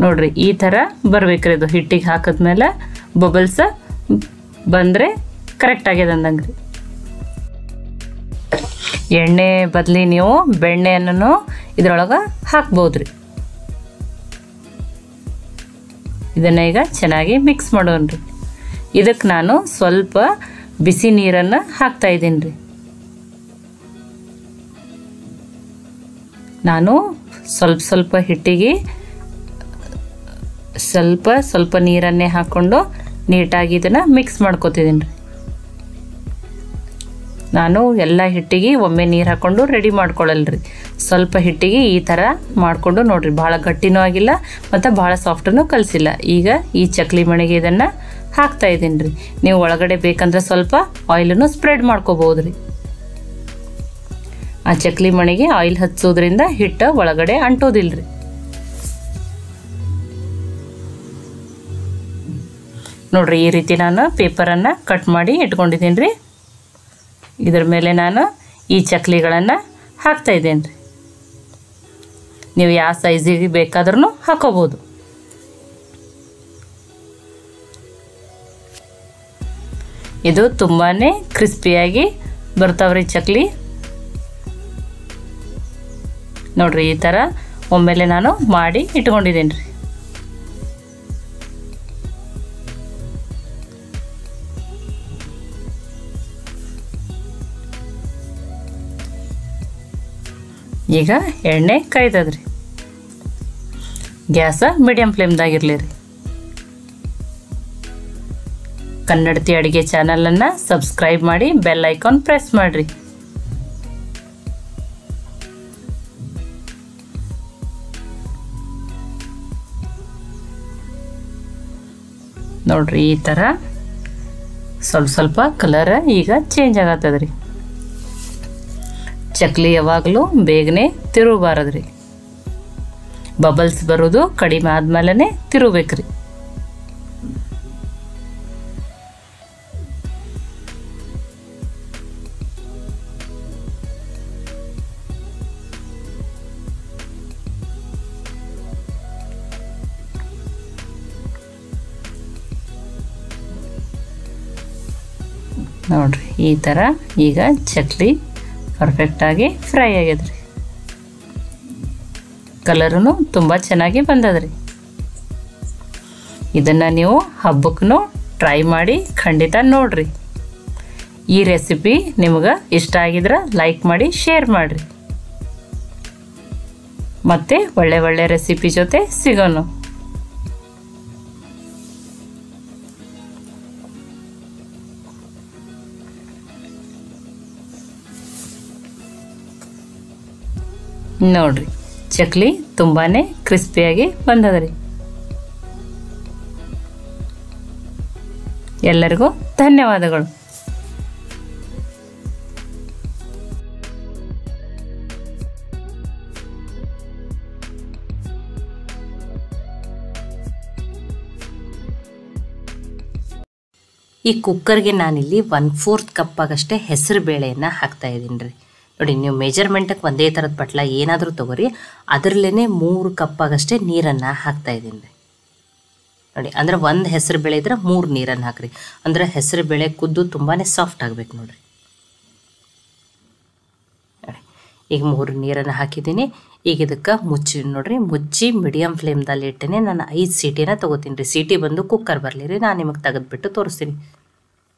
ನೋಡ್ರಿ ಈ ಥರ ಬರ್ಬೇಕ್ರಿ. ಇದು ಹಿಟ್ಟಿಗೆ ಹಾಕಿದ್ಮೇಲೆ ಬಬಲ್ಸ್ ಬಂದರೆ ಕರೆಕ್ಟ್ ಆಗ್ಯದ ಅಂದಂಗೆ ರೀ. ಎಣ್ಣೆ ಬದಲಿ ನೀವು ಬೆಣ್ಣೆಯನ್ನು ಇದ್ರೊಳಗೆ ಹಾಕ್ಬೋದ್ರಿ. ಇದನ್ನು ಈಗ ಚೆನ್ನಾಗಿ ಮಿಕ್ಸ್ ಮಾಡೋಣ್ರಿ. ಇದಕ್ಕೆ ನಾನು ಸ್ವಲ್ಪ ಬಿಸಿ ನೀರನ್ನು ಹಾಕ್ತಾ ಇದ್ದೀನಿ ರೀ. ನಾನು ಸ್ವಲ್ಪ ಹಿಟ್ಟಿಗೆ ಸ್ವಲ್ಪ ನೀರನ್ನೇ ಹಾಕ್ಕೊಂಡು ನೀಟಾಗಿ ಇದನ್ನು ಮಿಕ್ಸ್ ಮಾಡ್ಕೊತಿದ್ದೀನಿ ರೀ. ನಾನು ಎಲ್ಲ ಹಿಟ್ಟಿಗೆ ಒಮ್ಮೆ ನೀರು ಹಾಕ್ಕೊಂಡು ರೆಡಿ ಮಾಡ್ಕೊಳ್ಳಲ್ರಿ. ಸ್ವಲ್ಪ ಹಿಟ್ಟಿಗೆ ಈ ಥರ ಮಾಡಿಕೊಂಡು ನೋಡಿರಿ, ಭಾಳ ಗಟ್ಟಿನೂ ಆಗಿಲ್ಲ ಮತ್ತು ಭಾಳ ಸಾಫ್ಟೂ ಕಲಿಸಿಲ್ಲ. ಈಗ ಈ ಚಕ್ಲಿ ಮಣೆಗೆ ಇದನ್ನು ಹಾಕ್ತಾ ಇದ್ದೀನಿ ರೀ. ನೀವು ಒಳಗಡೆ ಬೇಕಂದ್ರೆ ಸ್ವಲ್ಪ ಆಯಿಲನ್ನು ಸ್ಪ್ರೆಡ್ ಮಾಡ್ಕೋಬೋದು ರೀ. ಆ ಚಕ್ಲಿ ಮಣೆಗೆ ಆಯಿಲ್ ಹಚ್ಚೋದ್ರಿಂದ ಹಿಟ್ಟು ಒಳಗಡೆ ಅಂಟೋದಿಲ್ಲ ರೀ. ನೋಡ್ರಿ ಈ ರೀತಿ ನಾನು ಪೇಪರನ್ನು ಕಟ್ ಮಾಡಿ ಇಟ್ಕೊಂಡಿದ್ದೀನಿ ರೀ. ಇದ್ರ ಮೇಲೆ ನಾನು ಈ ಚಕ್ಲಿಗಳನ್ನು ಹಾಕ್ತಾ ಇದ್ದೀನಿ ರೀ. ನೀವು ಯಾವ ಸೈಜಿಗೆ ಬೇಕಾದ್ರೂ ಹಾಕೋಬೋದು. ಇದು ತುಂಬಾ ಕ್ರಿಸ್ಪಿಯಾಗಿ ಬರ್ತಾವ್ರಿ ಚಕ್ಲಿ. ನೋಡ್ರಿ ಈ ಥರ ಒಮ್ಮೆಲೆ ನಾನು ಮಾಡಿ ಇಟ್ಕೊಂಡಿದ್ದೀನಿ ರೀ. ಈಗ ಎಣ್ಣೆ ಕಾಯ್ತದ್ರಿ. ಗ್ಯಾಸ ಮೀಡಿಯಮ್ ಫ್ಲೇಮ್ದಾಗಿರಲಿ ರೀ. ಕನ್ನಡತಿ ಅಡುಗೆ ಚಾನಲನ್ನು ಸಬ್ಸ್ಕ್ರೈಬ್ ಮಾಡಿ ಬೆಲ್ ಐಕಾನ್ ಪ್ರೆಸ್ ಮಾಡಿರಿ. ನೋಡ್ರಿ ಈ ಥರ ಸ್ವಲ್ಪ ಸ್ವಲ್ಪ ಕಲರ್ ಈಗ ಚೇಂಜ್ ಆಗತ್ತದ್ರಿ. ಚಕ್ಲಿ ಯಾವಾಗಲೂ ಬೇಗನೆ ತಿರುಗಬಾರದ್ರಿ. ಬಬಲ್ಸ್ ಬರೋದು ಕಡಿಮೆ ಆದ್ಮೇಲೆ ತಿರುಗಬೇಕ್ರಿ. ನೋಡ್ರಿ ಈ ಥರ ಈಗ ಚಕ್ಲಿ ಪರ್ಫೆಕ್ಟಾಗಿ ಫ್ರೈ ಆಗ್ಯದ್ರಿ. ಕಲರೂ ತುಂಬ ಚೆನ್ನಾಗಿ ಬಂದದ್ರಿ. ಇದನ್ನು ನೀವು ಹಬ್ಬಕ್ಕೂ ಟ್ರೈ ಮಾಡಿ ಖಂಡಿತ ನೋಡ್ರಿ. ಈ ರೆಸಿಪಿ ನಿಮ್ಗೆ ಇಷ್ಟ ಆಗಿದ್ರೆ ಲೈಕ್ ಮಾಡಿ ಶೇರ್ ಮಾಡಿರಿ. ಮತ್ತೆ ಒಳ್ಳೆ ರೆಸಿಪಿ ಜೊತೆ ಸಿಗೋಣ. ನೋಡ್ರಿ ಚಕ್ಲಿ ತುಂಬಾನೇ ಕ್ರಿಸ್ಪಿಯಾಗಿ ಬಂದದ್ರಿ. ಎಲ್ಲರಿಗೂ ಧನ್ಯವಾದಗಳು. ಈ ಕುಕ್ಕರ್ಗೆ ನಾನಿಲ್ಲಿ 1/4 ಕಪ್ ಆಗಷ್ಟೇ ಹೆಸರು ಬೇಳೆಯನ್ನು ಹಾಕ್ತಾ ಇದ್ದೀನಿ ರೀ. ನೋಡಿ, ನೀವು ಮೆಜರ್ಮೆಂಟಕ್ಕೆ ಒಂದೇ ಥರದ ಬಟ್ಲ ಏನಾದರೂ ತೊಗೊರಿ, ಅದರಲ್ಲೇ 3 ಕಪ್ ಆಗಷ್ಟೇ ನೀರನ್ನು ಹಾಕ್ತಾ ಇದ್ದೀನಿ ರೀ. ನೋಡಿ, ಅಂದರೆ 1 ಹೆಸರು ಬೇಳೆ ಇದ್ರೆ 3 ನೀರನ್ನು ಹಾಕ್ರಿ. ಅಂದರೆ ಹೆಸರು ಬೇಳೆ ಕುದ್ದು ತುಂಬಾ ಸಾಫ್ಟ್ ಆಗಬೇಕು ನೋಡಿರಿ. ನೋಡಿ, ಈಗ 3 ನೀರನ್ನು ಹಾಕಿದ್ದೀನಿ. ಈಗ ಇದಕ್ಕೆ ಮುಚ್ಚಿ ಮೀಡಿಯಮ್ ಫ್ಲೇಮ್ದಲ್ಲಿ ಇಟ್ಟೇನೆ ನಾನು 5 ಸೀಟಿನ ತೊಗೋತೀನಿ ರೀ. ಸೀಟಿ ಬಂದು ಕುಕ್ಕರ್ ಬರಲಿ ರೀ, ನಾನು ನಿಮಗೆ ತೆಗೆದುಬಿಟ್ಟು ತೋರಿಸ್ತೀನಿ.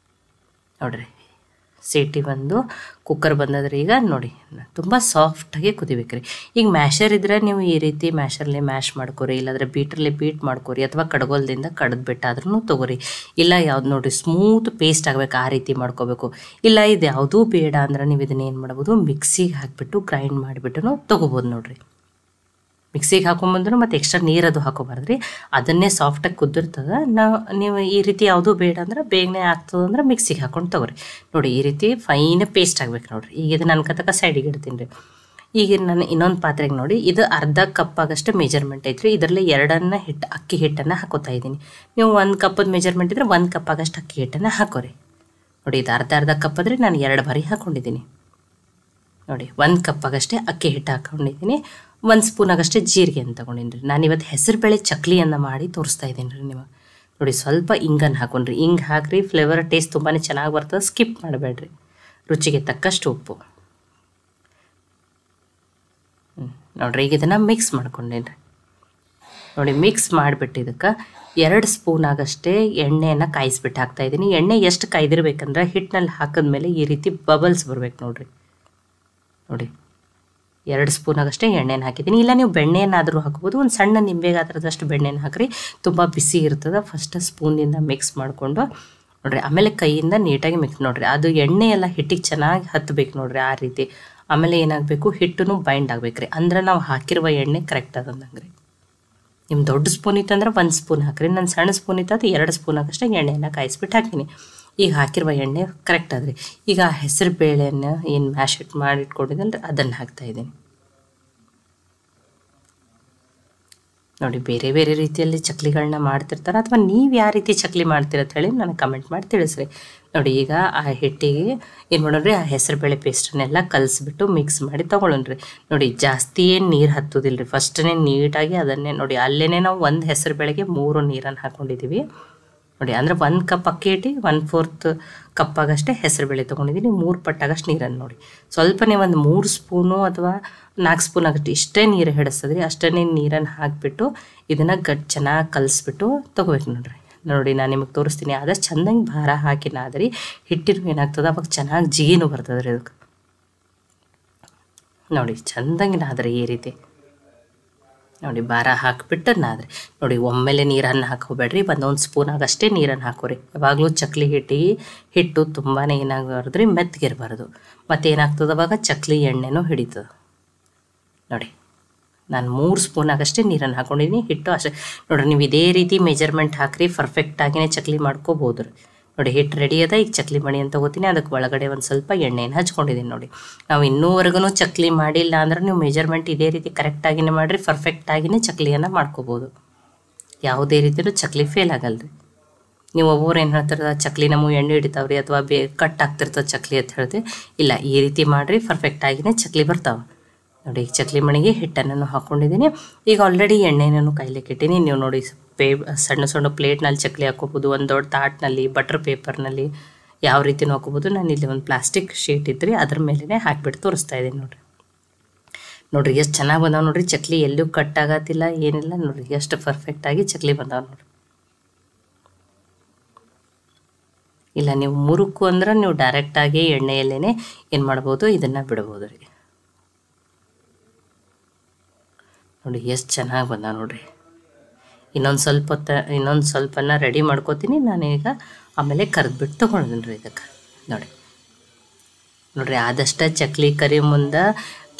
ನೋಡಿರಿ, ಸೀಟಿ ಬಂದು ಕುಕ್ಕರ್ ಬಂದದ್ರಿ. ಈಗ ನೋಡಿ ತುಂಬ ಸಾಫ್ಟಾಗಿ ಕುದಿಬೇಕು ರೀ. ಈಗ ಮ್ಯಾಶರ್ ಇದ್ದರೆ ನೀವು ಈ ರೀತಿ ಮ್ಯಾಶರ್ಲಿ ಮ್ಯಾಶ್ ಮಾಡ್ಕೊರಿ, ಇಲ್ಲಾಂದರೆ ಬೀಟ್ರಲ್ಲಿ ಬೀಟ್ ಮಾಡ್ಕೊರಿ, ಅಥವಾ ಕಡ್ಗೋಲ್ದಿಂದ ಕಡ್ದುಬಿಟ್ಟಾದ್ರೂ ತೊಗೊರಿ. ಇಲ್ಲ ಯಾವ್ದು ನೋಡಿರಿ ಸ್ಮೂತ್ ಪೇಸ್ಟ್ ಆಗಬೇಕು ಆ ರೀತಿ ಮಾಡ್ಕೋಬೇಕು. ಇಲ್ಲ ಇದು ಯಾವುದೂ ಬೇಡ ಅಂದ್ರೆ ನೀವು ಇದನ್ನ ಏನು ಮಾಡ್ಬೋದು, ಮಿಕ್ಸಿಗೆ ಹಾಕಿಬಿಟ್ಟು ಗ್ರೈಂಡ್ ಮಾಡಿಬಿಟ್ಟು ತೊಗೋಬೋದು ನೋಡಿರಿ. ಮಿಕ್ಸಿಗೆ ಹಾಕೊಂಬಂದ್ರು ಮತ್ತು ಎಕ್ಸ್ಟ್ರಾ ನೀರದು ಹಾಕೋಬಾರ್ದ್ರಿ. ಅದನ್ನೇ ಸಾಫ್ಟಾಗಿ ಕುದ್ದಿರ್ತದೆ. ನೀವು ಈ ರೀತಿ ಯಾವುದೂ ಬೇಡ ಅಂದ್ರೆ ಬೇಗನೆ ಆಗ್ತದೆ ಅಂದ್ರೆ ಮಿಕ್ಸಿಗೆ ಹಾಕೊಂಡು ತೊಗೊರಿ. ನೋಡಿ, ಈ ರೀತಿ ಫೈನ್ ಪೇಸ್ಟ್ ಆಗ್ಬೇಕು ನೋಡಿರಿ. ಈಗ ಇದು ನನ್ನ ಕತಕ ಸೈಡಿಗೆ ಇಡ್ತೀನಿ ರೀ. ಈಗ ನಾನು ಇನ್ನೊಂದು ಪಾತ್ರೆಗೆ ನೋಡಿ, ಇದು ಅರ್ಧ ಕಪ್ ಆಗಷ್ಟು ಮೆಜರ್ಮೆಂಟ್ ಐತ್ರಿ. ಇದರಲ್ಲಿ 2 ಅಕ್ಕಿ ಹಿಟ್ಟನ್ನು ಹಾಕೋತಾ ಇದ್ದೀನಿ. ನೀವು 1 ಕಪ್ಪದ ಮೆಜರ್ಮೆಂಟ್ ಇದ್ರೆ 1 ಕಪ್ ಆಗಷ್ಟು ಅಕ್ಕಿ ಹಿಟ್ಟನ್ನು ಹಾಕೋರಿ. ನೋಡಿ, ಇದು ಅರ್ಧ ಕಪ್ ಆದರೆ ನಾನು 2 ಬಾರಿ ಹಾಕ್ಕೊಂಡಿದ್ದೀನಿ. ನೋಡಿ, 1 ಕಪ್ ಆಗಷ್ಟೇ ಅಕ್ಕಿ ಹಿಟ್ಟು ಹಾಕ್ಕೊಂಡಿದ್ದೀನಿ. 1 ಸ್ಪೂನ್ ಆಗಷ್ಟೇ ಜೀರಿಗೆ ಅಂತ ತೊಗೊಂಡಿನಿ ರೀ. ನಾನು ಇವತ್ತು ಹೆಸರು ಬೇಳೆ ಚಕ್ಲಿಯನ್ನು ಮಾಡಿ ತೋರಿಸ್ತಾ ಇದ್ದೀನಿ ರೀ ನಿಮಗೆ. ನೋಡಿ, ಸ್ವಲ್ಪ ಇಂಗನ್ನು ಹಾಕೊಂಡ್ರಿ. ಹಿಂಗೆ ಹಾಕ್ರಿ, ಫ್ಲೇವರ್ ಟೇಸ್ಟ್ ತುಂಬಾ ಚೆನ್ನಾಗಿ ಬರ್ತದೆ. ಸ್ಕಿಪ್ ಮಾಡಬೇಡ್ರಿ. ರುಚಿಗೆ ತಕ್ಕಷ್ಟು ಉಪ್ಪು. ನೋಡ್ರಿ, ಈಗ ಇದನ್ನು ಮಿಕ್ಸ್ ಮಾಡ್ಕೊಂಡೇನಿ ರೀ. ನೋಡಿ, ಮಿಕ್ಸ್ ಮಾಡಿಬಿಟ್ಟು ಇದಕ್ಕೆ 2 ಸ್ಪೂನ್ ಆಗಷ್ಟೇ ಎಣ್ಣೆಯನ್ನು ಕಾಯಿಸ್ಬಿಟ್ಟು ಹಾಕ್ತಾಯಿದ್ದೀನಿ. ಎಣ್ಣೆ ಎಷ್ಟು ಕಾಯ್ದಿರ್ಬೇಕಂದ್ರೆ ಹಿಟ್ಟಿನಲ್ಲಿ ಹಾಕಿದ್ಮೇಲೆ ಈ ರೀತಿ ಬಬಲ್ಸ್ ಬರ್ಬೇಕು ನೋಡಿರಿ. ನೋಡಿ, 2 ಸ್ಪೂನ್ ಆಗಷ್ಟೇ ಎಣ್ಣೆನ ಹಾಕಿದ್ದೀನಿ. ಇಲ್ಲ ನೀವು ಬೆಣ್ಣೆಯನ್ನಾದರೂ ಹಾಕ್ಬೋದು. ಒಂದು ಸಣ್ಣ ನಿಂಬೆ ಗಾತ್ರದಷ್ಟು ಬೆಣ್ಣೆನ ಹಾಕ್ರಿ, ತುಂಬ ಬಿಸಿ ಇರ್ತದೆ. ಫಸ್ಟ್ ಸ್ಪೂನಿಂದ ಮಿಕ್ಸ್ ಮಾಡಿಕೊಂಡು ನೋಡಿರಿ, ಆಮೇಲೆ ಕೈಯಿಂದ ನೀಟಾಗಿ ಮಿಕ್ಸ್ ನೋಡಿರಿ. ಅದು ಎಣ್ಣೆ ಎಲ್ಲ ಹಿಟ್ಟಿಗೆ ಚೆನ್ನಾಗಿ ಹತ್ತಬೇಕು ನೋಡಿರಿ, ಆ ರೀತಿ. ಆಮೇಲೆ ಏನಾಗಬೇಕು, ಹಿಟ್ಟು ಬೈಂಡ್ ಆಗಬೇಕು ರೀ. ಅಂದ್ರೆ ನಾವು ಹಾಕಿರುವ ಎಣ್ಣೆ ಕರೆಕ್ಟ್ ಅದಂದಂಗೆ ರೀ. ನಿಮ್ಮ ದೊಡ್ಡ ಸ್ಪೂನ್ ಇತ್ತಂದ್ರೆ 1 ಸ್ಪೂನ್ ಹಾಕ್ರಿ. ನನ್ನ ಸಣ್ಣ ಸ್ಪೂನ್ ಇತ್ತು ಅದು 2 ಸ್ಪೂನ್ ಆಗಷ್ಟೇ ಎಣ್ಣೆಯನ್ನು ಕಾಯಿಸ್ಬಿಟ್ಟು ಹಾಕ್ತೀನಿ. ಈಗ ಹಾಕಿರುವ ಎಣ್ಣೆ ಕರೆಕ್ಟ್ ಆದ್ರಿ. ಈಗ ಹೆಸರು ಬೇಳೆಯನ್ನು ಏನು ಮ್ಯಾಶ್ ಮಾಡಿ ಇಟ್ಕೊಂಡಿದ್ದಲ್ರಿ ಅದನ್ನು ಹಾಕ್ತಾಯಿದ್ದೀನಿ. ನೋಡಿ, ಬೇರೆ ರೀತಿಯಲ್ಲಿ ಚಕ್ಲಿಗಳನ್ನ ಮಾಡ್ತಿರ್ತಾರೆ, ಅಥವಾ ನೀವು ಯಾವ ರೀತಿ ಚಕ್ಲಿ ಮಾಡ್ತೀರ ಅಂತ ಹೇಳಿ ನನಗೆ ಕಮೆಂಟ್ ಮಾಡಿ ತಿಳಿಸ್ರಿ. ನೋಡಿ, ಈಗ ಆ ಹಿಟ್ಟಿಗೆ ಏನು ಮಾಡೋಣ್ರಿ, ಆ ಹೆಸರು ಬೇಳೆ ಪೇಸ್ಟನ್ನೆಲ್ಲ ಕಲಿಸ್ಬಿಟ್ಟು ಮಿಕ್ಸ್ ಮಾಡಿ ತೊಗೊಳ್ಳೋಣ್ರಿ. ನೋಡಿ, ಜಾಸ್ತಿ ಏನು ನೀರು ಹತ್ತೋದಿಲ್ಲ ರೀ. ಫಸ್ಟೇ ನೀಟಾಗಿ ಅದನ್ನೇ ನೋಡಿ, ಅಲ್ಲೇ ನಾವು 1 ಹೆಸರು ಬೇಳೆಗೆ 3 ನೀರನ್ನು ಹಾಕ್ಕೊಂಡಿದ್ದೀವಿ ನೋಡಿ. ಅಂದರೆ 1 ಕಪ್ ಅಕ್ಕಿ ಹಿಟ್ಟು 1/4 ಕಪ್ ಆಗಷ್ಟೇ ಹೆಸರು ಬೇಳೆ ತೊಗೊಂಡಿದ್ದೀನಿ. 3 ಪಟ್ಟಾಗಷ್ಟು ನೀರನ್ನು ನೋಡಿ, ಸ್ವಲ್ಪನೇ ಒಂದು 3 ಸ್ಪೂನು ಅಥವಾ 4 ಸ್ಪೂನ್ ಆಗಷ್ಟು ಇಷ್ಟೇ ನೀರು ಹಿಡಿಸ್ತದ್ರಿ. ಅಷ್ಟೇ ನೀರನ್ನು ಹಾಕಿಬಿಟ್ಟು ಇದನ್ನು ಚೆನ್ನಾಗಿ ಕಲಿಸ್ಬಿಟ್ಟು ತೊಗೋಬೇಕು ನೋಡಿರಿ. ನೋಡಿ, ನಾನು ನಿಮಗೆ ತೋರಿಸ್ತೀನಿ. ಆದಷ್ಟು ಚೆಂದಂಗೆ ಭಾರ ಹಾಕಿನಾದ್ರಿ ಹಿಟ್ಟಿನೂ ಏನಾಗ್ತದೆ ಅವಾಗ ಚೆನ್ನಾಗಿ ಜಿಗಿನೂ ಬರ್ತದೆ ರೀ ಅದಕ್ಕೆ. ನೋಡಿ, ಚೆಂದಂಗೆ ನಾದ್ರಿ ಈ ರೀತಿ. ನೋಡಿ ಭಾರ ಹಾಕಿಬಿಟ್ಟು ನಾದ್ರಿ. ನೋಡಿ ಒಮ್ಮೆಲೆ ನೀರನ್ನು ಹಾಕೋಬೇಡ್ರಿ, ಒಂದೊಂದು ಸ್ಪೂನ್ ಆಗಷ್ಟೇ ನೀರನ್ನು ಹಾಕೋರಿ. ಯಾವಾಗಲೂ ಚಕ್ಲಿ ಹಿಟ್ಟು ತುಂಬಾ ಏನಾಗಬಾರ್ದ್ರಿ, ಮೆತ್ತಗಿರಬಾರ್ದು. ಮತ್ತು ಏನಾಗ್ತದೆ ಅವಾಗ ಚಕ್ಲಿ ಎಣ್ಣೆನೂ ಹಿಡಿತದೆ. ನೋಡಿ ನಾನು 3 ಸ್ಪೂನ್ ಆಗಷ್ಟೇ ನೀರನ್ನು ಹಾಕ್ಕೊಂಡಿದ್ದೀನಿ. ಹಿಟ್ಟು ಅಷ್ಟೇ ನೋಡಿರಿ, ನೀವು ಇದೇ ರೀತಿ ಮೆಜರ್ಮೆಂಟ್ ಹಾಕಿರಿ ಪರ್ಫೆಕ್ಟಾಗಿಯೇ ಚಕ್ಲಿ ಮಾಡ್ಕೋಬೋದು ರೀ. ನೋಡಿ ಹಿಟ್ಟು ರೆಡಿ ಅದ. ಈಗ ಚಕ್ಲಿ ಮಣಿ ಅಂತ ತಗೋತೀನಿ, ಅದಕ್ಕೆ ಒಳಗಡೆ ಒಂದು ಸ್ವಲ್ಪ ಎಣ್ಣೆಯನ್ನು ಹಚ್ಕೊಂಡಿದ್ದೀನಿ. ನೋಡಿ ನಾವು ಇನ್ನೂವರೆಗೂ ಚಕ್ಲಿ ಮಾಡಿಲ್ಲ ಅಂದ್ರೆ ನೀವು ಮೆಜರ್ಮೆಂಟ್ ಇದೇ ರೀತಿ ಕರೆಕ್ಟಾಗಿಯೇ ಮಾಡಿರಿ, ಪರ್ಫೆಕ್ಟಾಗಿಯೇ ಚಕ್ಲಿಯನ್ನು ಮಾಡ್ಕೋಬೋದು. ಯಾವುದೇ ರೀತಿಯೂ ಚಕ್ಲಿ ಫೇಲ್ ಆಗಲ್ಲ ರೀ. ನೀವು ಒಬ್ಬರು ಏನು ಹೇಳ್ತಾರೆ, ಚಕ್ಲಿ ನಮಗೆ ಎಣ್ಣೆ ಹಿಡಿತಾವ್ರಿ ಅಥವಾ ಕಟ್ ಆಗ್ತಿರ್ತದೆ ಚಕ್ಲಿ ಅಂತ ಹೇಳ್ತೀವಿ. ಇಲ್ಲ, ಈ ರೀತಿ ಮಾಡಿರಿ ಪರ್ಫೆಕ್ಟಾಗಿಯೇ ಚಕ್ಲಿ ಬರ್ತಾವೆ. ನೋಡಿ ಈಗ ಚಕ್ಲಿ ಮಣಿಗೆ ಹಿಟ್ಟನ್ನು ಹಾಕ್ಕೊಂಡಿದ್ದೀನಿ. ಈಗ ಆಲ್ರೆಡಿ ಎಣ್ಣೆನೂ ಕಾಯ್ಲಿಕ್ಕೆ ಇಟ್ಟೀನಿ. ನೀವು ನೋಡಿ ಸಣ್ಣ ಸಣ್ಣ ಪ್ಲೇಟ್ನಲ್ಲಿ ಚಕ್ಲಿ ಹಾಕ್ಕೋಬೋದು, ಒಂದು ದೊಡ್ಡ ತಾಟ್ನಲ್ಲಿ, ಬಟರ್ ಪೇಪರ್ನಲ್ಲಿ ಯಾವ ರೀತಿನೂ ಹಾಕ್ಕೋಬೋದು. ನಾನು ಇಲ್ಲಿ ಒಂದು ಪ್ಲಾಸ್ಟಿಕ್ ಶೀಟ್ ಇದ್ರಿ, ಅದ್ರ ಮೇಲೇ ಹಾಕಿಬಿಟ್ಟು ತೋರಿಸ್ತಾ ಇದ್ದೀನಿ. ನೋಡಿರಿ ಎಷ್ಟು ಚೆನ್ನಾಗಿ ಬಂದಾವೆ ನೋಡಿರಿ. ಚಕ್ಲಿ ಎಲ್ಲೂ ಕಟ್ ಆಗತ್ತಿಲ್ಲ, ಏನಿಲ್ಲ. ನೋಡಿರಿ ಎಷ್ಟು ಪರ್ಫೆಕ್ಟಾಗಿ ಚಕ್ಲಿ ಬಂದಾವೆ ನೋಡಿರಿ. ಇಲ್ಲ ನೀವು ಮುರುಕು ಅಂದ್ರೆ ನೀವು ಡೈರೆಕ್ಟಾಗಿ ಎಣ್ಣೆಯಲ್ಲೇ ಏನು ಮಾಡ್ಬೋದು, ಇದನ್ನು ಬಿಡ್ಬೋದು ರೀ. ನೋಡಿ ಎಷ್ಟು ಚೆನ್ನಾಗಿ ಬಂದ ನೋಡಿರಿ. ಇನ್ನೊಂದು ಸ್ವಲ್ಪನ ರೆಡಿ ಮಾಡ್ಕೋತೀನಿ ನಾನೀಗ, ಆಮೇಲೆ ಕರೆದ್ಬಿಟ್ಟು ತೊಗೊಂಡಿದ್ದೀನಿ ರೀ ಇದಕ್ಕೆ. ನೋಡಿರಿ ಆದಷ್ಟು ಚಕ್ಲಿ ಕರಿ ಮುಂದೆ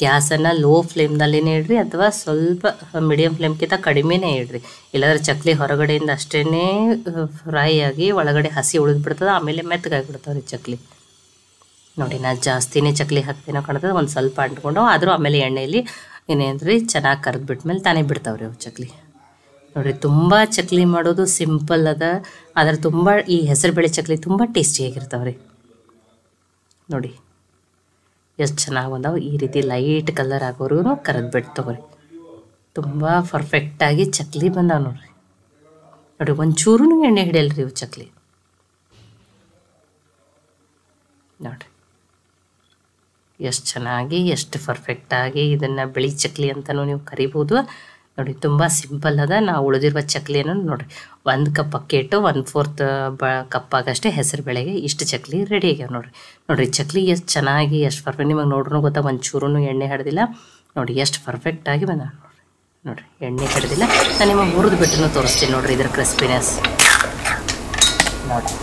ಗ್ಯಾಸನ್ನು ಲೋ ಫ್ಲೇಮ್ನಲ್ಲಿನೇ ಇಡ್ರಿ, ಅಥವಾ ಸ್ವಲ್ಪ ಮೀಡಿಯಮ್ ಫ್ಲೇಮ್ಗಿಂತ ಕಡಿಮೆನೇ ಇಡ್ರಿ. ಇಲ್ಲಾಂದ್ರೆ ಚಕ್ಲಿ ಹೊರಗಡೆಯಿಂದ ಅಷ್ಟೇ ಫ್ರೈ ಆಗಿ ಒಳಗಡೆ ಹಸಿ ಉಳಿದ್ಬಿಡ್ತದೆ, ಆಮೇಲೆ ಮೆತ್ತಗಾಗಿಬಿಡ್ತಾವೆ ರೀ ಚಕ್ಲಿ. ನೋಡಿ ನಾನು ಜಾಸ್ತಿನೇ ಚಕ್ಲಿ ಹಾಕ್ತೀನೋ ಕಾಣ್ತದೆ, ಒಂದು ಸ್ವಲ್ಪ ಅಂಟ್ಕೊಂಡು ಆದರೂ ಆಮೇಲೆ ಎಣ್ಣೆಯಲ್ಲಿ ಏನೇನ್ರಿ ಚೆನ್ನಾಗಿ ಕರೆದ್ಬಿಟ್ಮೇಲೆ ತಾನೇ ಬಿಡ್ತಾವ್ರಿ ಅವು ಚಕ್ಲಿ. ನೋಡಿರಿ ತುಂಬ ಚಕ್ಲಿ ಮಾಡೋದು ಸಿಂಪಲ್ ಅದ, ಆದರೆ ತುಂಬ ಈ ಹೆಸರುಬೇಳೆ ಚಕ್ಲಿ ತುಂಬ ಟೇಸ್ಟಿಯಾಗಿರ್ತಾವ್ರಿ. ನೋಡಿ ಎಷ್ಟು ಚೆನ್ನಾಗಿ ಬಂದಾವೆ. ಈ ರೀತಿ ಲೈಟ್ ಕಲರ್ ಆಗೋರ್ಗು ಕರೆದ್ಬಿಟ್ಟು ತೊಗೊರಿ. ತುಂಬ ಪರ್ಫೆಕ್ಟಾಗಿ ಚಕ್ಲಿ ಬಂದಾವೆ ನೋಡಿರಿ. ನೋಡಿ ಒಂಚೂರು ಎಣ್ಣೆ ಹಿಡಿಯಲ್ರಿ ಇವು ಚಕ್ಲಿ. ನೋಡಿರಿ ಎಷ್ಟು ಚೆನ್ನಾಗಿ ಎಷ್ಟು ಪರ್ಫೆಕ್ಟಾಗಿ ಇದನ್ನು ಬಿಳಿ ಚಕ್ಲಿ ಅಂತಲೂ ನೀವು ಕರಿಬೋದು. ನೋಡಿ ತುಂಬ ಸಿಂಪಲ್ ಅದ. ನಾವು ಉಳಿದಿರುವ ಚಕ್ಲಿಯನ್ನು ನೋಡಿರಿ 1 ಕಪ್ ಅಕ್ಕಿ ಹಿಟ್ಟು 1/4 ಕಪ್ ಆಗಷ್ಟೇ ಹೆಸರು ಬೇಳೆಗೆ ಇಷ್ಟು ಚಕ್ಲಿ ರೆಡಿ ಆಗ್ಯಾವ ನೋಡಿರಿ. ಚಕ್ಲಿ ಎಷ್ಟು ಚೆನ್ನಾಗಿ ಎಷ್ಟು ಪರ್ಫೆಕ್ಟ್, ನಿಮಗೆ ನೋಡ್ರೂ ಗೊತ್ತಾ ಒಂಚೂರು ಎಣ್ಣೆ ಹಿಡ್ದಿಲ್ಲ. ನೋಡಿ ಎಷ್ಟು ಪರ್ಫೆಕ್ಟಾಗಿ ಬಂದ ನೋಡಿರಿ, ಎಣ್ಣೆ ಹಿಡ್ದಿಲ್ಲ. ನಾನು ನಿಮಗೆ ಹುರಿದು ಬಿಟ್ಟು ತೋರಿಸ್ತೀನಿ ನೋಡಿರಿ ಇದ್ರ ಕ್ರಿಸ್ಪಿನೆಸ್. ನೋಡಿ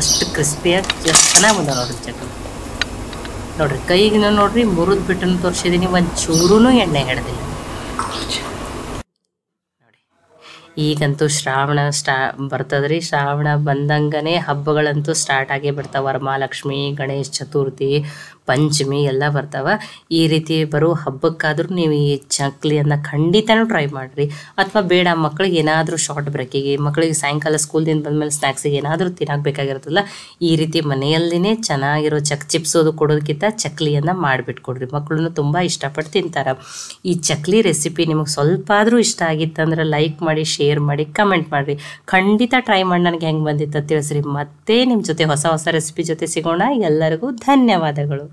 ಎಷ್ಟು ಕ್ರಿಸ್ಪಿಯಾಗಿ ಎಷ್ಟು ಚೆನ್ನಾಗಿ ಬಂದ ನೋಡಿರಿ ಚಕ್ಲಿ. ನೋಡಿರಿ ಕೈಗಿನ ನೋಡಿರಿ ಮುರಿದು ಬಿಟ್ಟು ತೋರಿಸಿದ್ದೀನಿ, ಒಂಚೂರು ಎಣ್ಣೆ ಹಿಡ್ದಿಲ್ಲ. ನೋಡಿ ಈಗಂತೂ ಶ್ರಾವಣ ಬರ್ತದ್ರಿ. ಶ್ರಾವಣ ಬಂದಂಗನೇ ಹಬ್ಬಗಳಂತೂ ಸ್ಟಾರ್ಟ್ ಆಗೇ ಬರ್ತಾವೆ. ವರಮಹಾಲಕ್ಷ್ಮಿ, ಗಣೇಶ ಚತುರ್ಥಿ, ಪಂಚಮಿ ಎಲ್ಲ ಬರ್ತಾವೆ. ಈ ರೀತಿ ಬರೋ ಹಬ್ಬಕ್ಕಾದ್ರೂ ನೀವು ಈ ಚಕ್ಲಿಯನ್ನು ಖಂಡಿತನೂ ಟ್ರೈ ಮಾಡಿರಿ. ಅಥವಾ ಬೇಡ ಮಕ್ಕಳಿಗೆ ಏನಾದರೂ ಶಾರ್ಟ್ ಬ್ರೇಕಿಗೆ, ಮಕ್ಕಳಿಗೆ ಸಾಯಂಕಾಲ ಸ್ಕೂಲ್ದಿಂದ ಬಂದಮೇಲೆ ಸ್ನ್ಯಾಕ್ಸಿಗೆ ಏನಾದರೂ ತಿನ್ನಬೇಕಾಗಿರುತ್ತಲ್ಲ, ಈ ರೀತಿ ಮನೆಯಲ್ಲಿನೇ ಚೆನ್ನಾಗಿರೋ ಚಿಪ್ಸೋದು ಕೊಡೋದಕ್ಕಿಂತ ಚಕ್ಲಿಯನ್ನು ಮಾಡಿಬಿಟ್ಕೊಡ್ರಿ. ಮಕ್ಕಳನ್ನು ತುಂಬ ಇಷ್ಟಪಟ್ಟು ತಿಂತಾರೆ. ಈ ಚಕ್ಲಿ ರೆಸಿಪಿ ನಿಮಗೆ ಸ್ವಲ್ಪ ಆದರೂ ಇಷ್ಟ ಆಗಿತ್ತಂದ್ರೆ ಲೈಕ್ ಮಾಡಿ, ಶೇರ್ ಮಾಡಿ, ಕಮೆಂಟ್ ಮಾಡಿರಿ. ಖಂಡಿತ ಟ್ರೈ ಮಾಡಿ ನನಗೆ ಹೆಂಗೆ ಬಂದಿತ್ತು ತಿಳಿಸ್ರಿ. ಮತ್ತೆ ನಿಮ್ಮ ಜೊತೆ ಹೊಸ ರೆಸಿಪಿ ಜೊತೆ ಸಿಗೋಣ. ಎಲ್ಲರಿಗೂ ಧನ್ಯವಾದಗಳು.